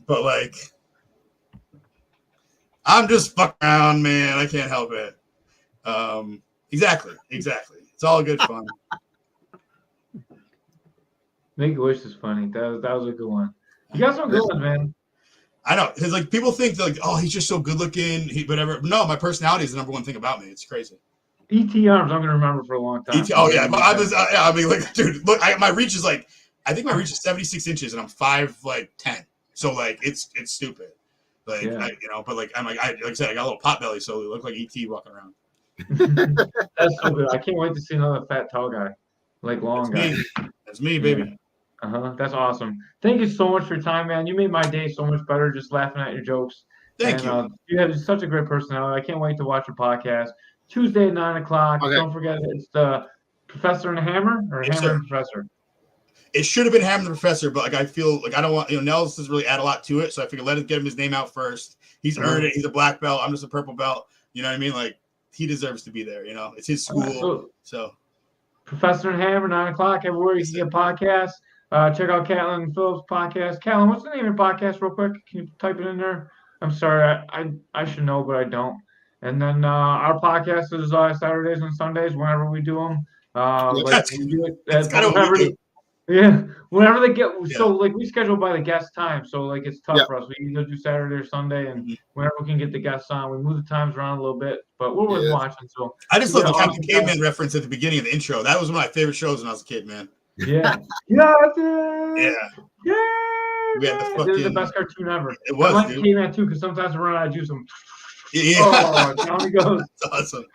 but like I'm just fucking around, man. I can't help it. Exactly. It's all good fun. Make-A-Wish is funny. That was a good one. You got some good ones, man. I know. Because like people think like, oh, he's just so good looking, whatever. No, my personality is the number one thing about me. It's crazy. ET arms, I'm gonna remember for a long time. Oh yeah, but I mean, like, dude, look, my reach is like, I think my reach is 76 inches, and I'm 5'10". So like, it's stupid. Like, yeah. But like, like I said, I got a little pot belly, so it look like ET walking around. That's so good. I can't wait to see another fat, tall guy, like long guy. That's me, baby. That's awesome. Thank you so much for your time, man. You made my day so much better just laughing at your jokes. Thank you. You have such a great personality. I can't wait to watch your podcast. Tuesday at 9:00. Okay. Don't forget it's the Professor and the Hammer or Yes, Hammer sir. and Professor. It should have been Hammer and the Professor, but like I feel like I don't want Nels doesn't really add a lot to it, so I figured let him get his name out first. He's earned it. He's a black belt. I'm just a purple belt. You know what I mean? Like he deserves to be there. It's his school. So Professor and Hammer 9:00 everywhere you can get podcasts. Check out Catlin and Phillips' podcast. Catlin, what's the name of your podcast, real quick? Can you type it in there? I'm sorry, I should know, but I don't. And then our podcast is Saturdays and Sundays whenever we do them. Whenever they get so like we schedule by the guest time, so like it's tough for us. We either do Saturday or Sunday, and whenever we can get the guests on, we move the times around a little bit. But we're worth watching. So I just love the Captain Caveman reference at the beginning of the intro. That was one of my favorite shows when I was a kid, man. Yeah. We had the fucking. This is the best cartoon ever. It was, I like dude. Caveman too, because sometimes I run out of juice. Yeah. Oh, down he goes. That's awesome.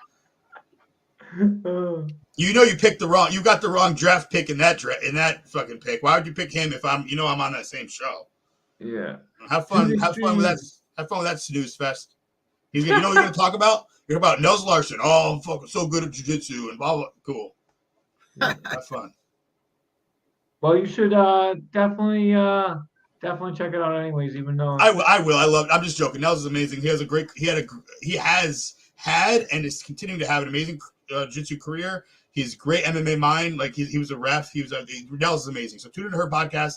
You got the wrong draft pick in that fucking pick. Why would you pick him if I'm on that same show? Yeah. Have fun with that. Have fun with that snooze fest. What you're gonna talk about? You're about Nels Larson. Oh, I'm fucking so good at jiu-jitsu and blah blah. Cool. Have fun. Well, you should definitely check it out anyways, even though I will. I love it. I'm just joking. Nels is amazing. He has had and is continuing to have an amazing jiu-jitsu career. He's great MMA mind. Like he was a ref. Nels is amazing. So tune into her podcast.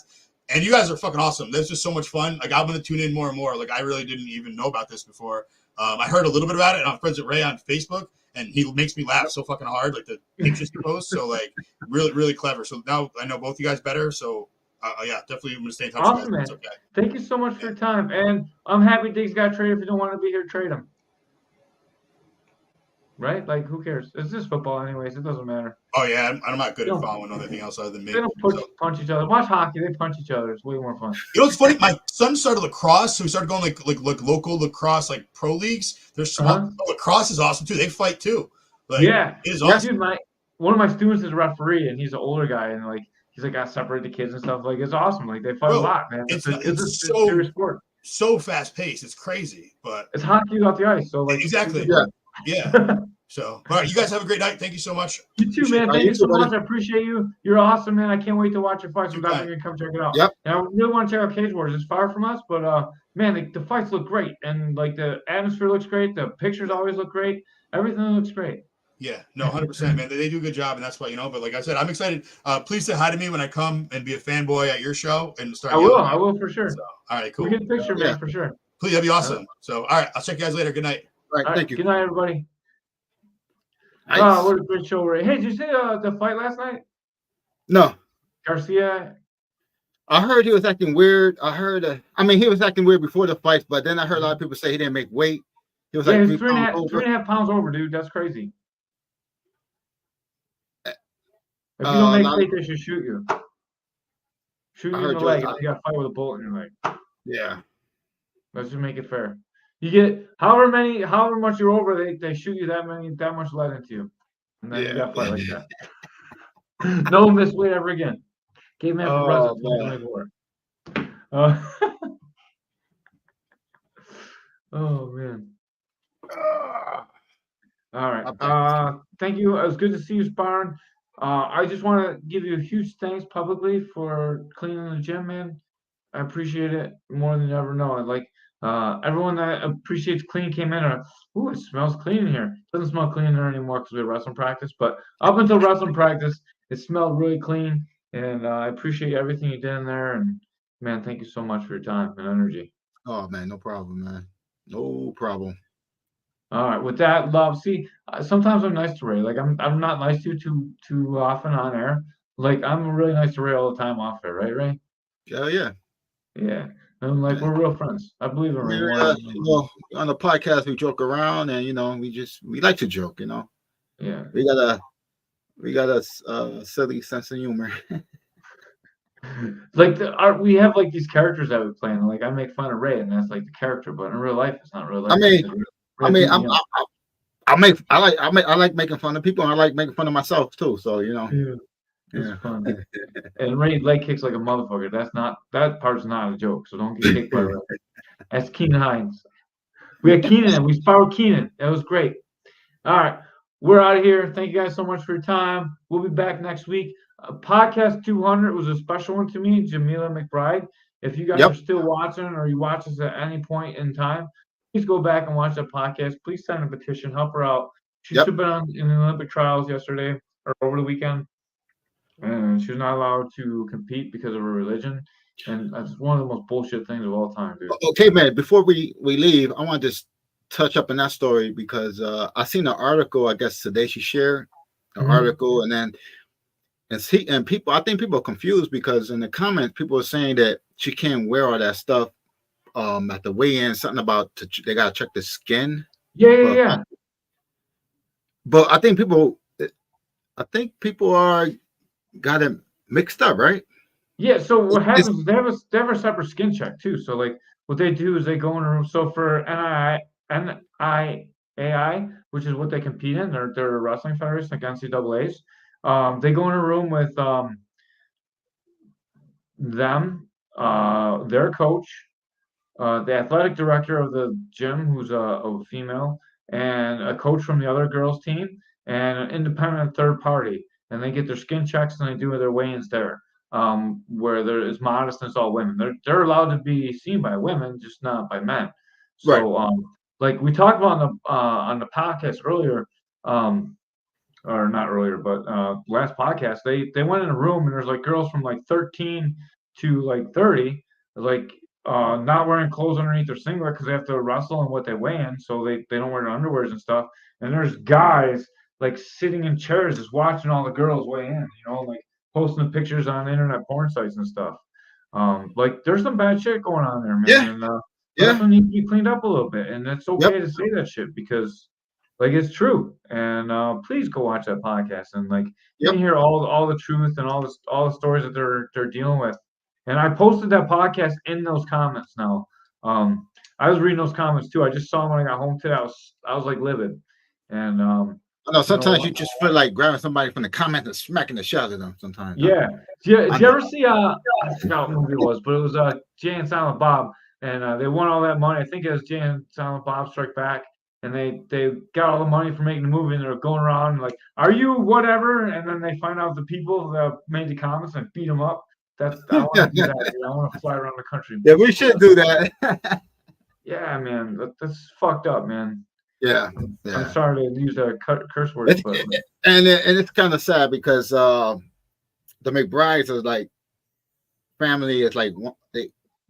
And you guys are fucking awesome. That's just so much fun. Like I'm gonna tune in more and more. Like I really didn't even know about this before. I heard a little bit about it, and I'm friends with Ray on Facebook, and he makes me laugh so fucking hard, like the pictures he posts. So like really, really clever. So now I know both you guys better. So yeah, definitely I'm gonna stay in touch with you guys. Man. It's okay. Thank you so much for your time. And I'm happy Diggs got traded. If you don't want to be here, trade him. Right? Like, who cares? It's just football anyways. It doesn't matter. Oh, yeah. I'm not good at following anything else other than me. They don't punch each other. Watch hockey. They punch each other. It's way more fun. You know what's funny? My son started lacrosse, so we started going like local lacrosse, like pro leagues. There's lacrosse is awesome, too. They fight, too. Like, yeah. It is awesome. Dude, one of my students is a referee, and he's an older guy, and, like, he's, like, got separated the kids and stuff. Like, it's awesome. Like, they fight a lot, man. It's a serious sport. so fast paced. It's crazy, but it's hockey without the ice. So like exactly. Yeah. Yeah. So, all right, you guys have a great night. Thank you so much. You too, man. Thank You you so too, buddy. much. I appreciate you. You're awesome, man. I can't wait to watch your fights. I'm Okay. definitely gonna come check it out. Yep. And I really want to check out Cage Wars. It's far from us, but man, the fights look great, and like the atmosphere looks great. The pictures always look great. Everything looks great. Yeah, no, 100%, man. They do a good job, and that's why, but like I said, I'm excited. Please say hi to me when I come and be a fanboy at your show and start. I will for sure. So, all right, cool. We'll get a picture, man, for sure. Please, that'd be awesome. So, all right, I'll check you guys later. Good night. All right, thank you. Good night, everybody. Nice. Oh, what a great show, Ray. Hey, did you see the fight last night? No. Garcia. I heard he was acting weird. He was acting weird before the fight, but then I heard a lot of people say he didn't make weight. He was like he's 3.5 pounds over, dude. That's crazy. If you don't make weight, they should shoot you. Shoot you in the leg, and you got to fight with a bullet in your leg. Yeah. Let's just make it fair. You get however much you're over, they shoot you that much lead into you, and then you got to fight like that. No miss weight ever again. Caveman for president 2024. Oh man. All right. Thank you. It was good to see you, sparring. I just want to give you a huge thanks publicly for cleaning the gym, man. I appreciate it more than you ever know. Like everyone that appreciates clean came in and ooh, it smells clean in here. It doesn't smell clean in there anymore because we have wrestling practice. But up until wrestling practice, it smelled really clean. And I appreciate everything you did in there. And man, thank you so much for your time and energy. Oh man, no problem, man. No problem. All right. With that, love. See, sometimes I'm nice to Ray. Like I'm not nice to you too often on air. Like I'm really nice to Ray all the time off air, right, Ray? Hell yeah. Yeah. And like we're real friends. I believe in Ray. Well, on the podcast we joke around, and we like to joke. Yeah. We got a silly sense of humor. Like we have like these characters that we play, and like I make fun of Ray, and that's like the character, but in real life, it's not real life. I like making fun of people, and I like making fun of myself too. So it's fun. And Ray leg kicks like a motherfucker. That part's not a joke. So don't get kicked by Ray. That's Keenan Hines. We had Keenan, and we sparred Keenan. That was great. All right, we're out of here. Thank you guys so much for your time. We'll be back next week. Podcast 200 was a special one to me, Jamila McBride. If you guys are still watching or you watch us at any point in time, please go back and watch that podcast. Please sign a petition, help her out. She should have been in the Olympic trials yesterday or over the weekend, and she was not allowed to compete because of her religion. And that's one of the most bullshit things of all time, dude. Okay, man. Before we leave, I want to just touch up on that story because I seen an article. I guess today she shared an article, and then. And people, I think people are confused because in the comments, people are saying that she can't wear all that stuff at the weigh-in. Something about they gotta check the skin. Yeah. But I think people are got it mixed up, right? Yeah. So what happens? They have a separate skin check too. So like what they do is they go in a room. So for NIAI, which is what they compete in, they're a wrestling federation like NCAA's. They go in a room with them, their coach, the athletic director of the gym, who's a female, and a coach from the other girls' team, and an independent third party. And they get their skin checks and they do their weigh-ins there, where there is modest and it's all women. They're allowed to be seen by women, just not by men. So, like we talked about on the podcast earlier. Or not earlier, but last podcast, they went in a room and there's like girls from like 13 to like 30, like not wearing clothes underneath their singlet because they have to wrestle and what they weigh in, so they don't wear their underwears and stuff. And there's guys like sitting in chairs just watching all the girls weigh in, like posting the pictures on internet porn sites and stuff. Like there's some bad shit going on there, man. Yeah. And wrestling needs to be cleaned up a little bit, and it's okay to say that shit because. Like it's true, and please go watch that podcast and like you can hear all the truth and all the stories that they're dealing with. And I posted that podcast in those comments. Now, I was reading those comments too. I just saw them when I got home today. I was like livid, and I know sometimes you just feel like grabbing somebody from the comments and smacking the shit out of them. Sometimes. Yeah. Did you ever see? I forgot what movie it was, but it was Jay and Silent Bob. and they won all that money. I think it was Jay and Silent Bob Strike Back, and they got all the money for making the movie, and they're going around like, "Are you whatever?" And then they find out the people that made the comments and beat them up. I want to do that. Dude. I want to fly around the country. Yeah, we should do that. Yeah, man, that's fucked up, man. Yeah, I'm sorry to use that curse word, but and it's kind of sad because the McBrides are like family is like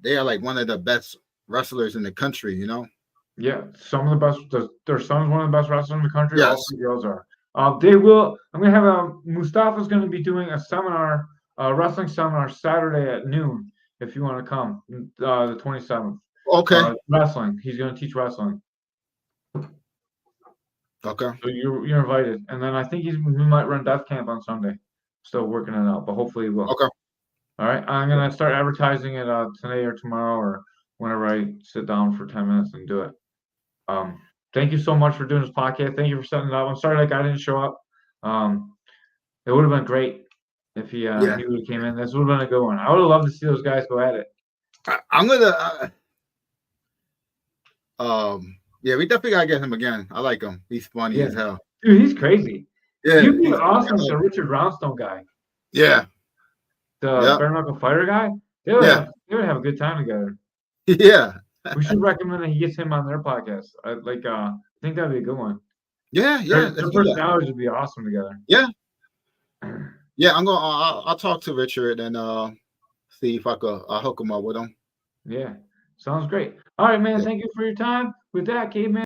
they are like one of the best wrestlers in the country, you know. yeah, some of the best. Their son's one of the best wrestlers in the country. Yes. All three girls are. They will. I'm gonna have Mustafa's gonna be doing a seminar, wrestling seminar Saturday at noon. If you want to come, the 27th. Okay. Wrestling. He's gonna teach wrestling. Okay. So you're invited, and then I think we might run Death Camp on Sunday. Still working it out, but hopefully we'll. Okay. All right, I'm gonna start advertising it today or tomorrow or whenever I sit down for 10 minutes and do it. Thank you so much for doing this podcast. Thank you for setting it up. I'm sorry that guy didn't show up. It would have been great if he would have came in. This would have been a good one. I would have loved to see those guys go at it. I'm gonna. Yeah, we definitely gotta get him again. I like him. He's funny as hell. Dude, he's crazy. Yeah, He'd be awesome with the Richard Brownstone guy. Yeah. The bare knuckle fighter guy. They would have a good time together. Yeah. We should recommend that he gets him on their podcast. I think that'd be a good one. Yeah. Their personalities would be awesome together. Yeah. Yeah, I'll talk to Richard and see if I'll hook him up with him. Yeah. Sounds great. All right, man. Thank you for your time. With that, Caveman.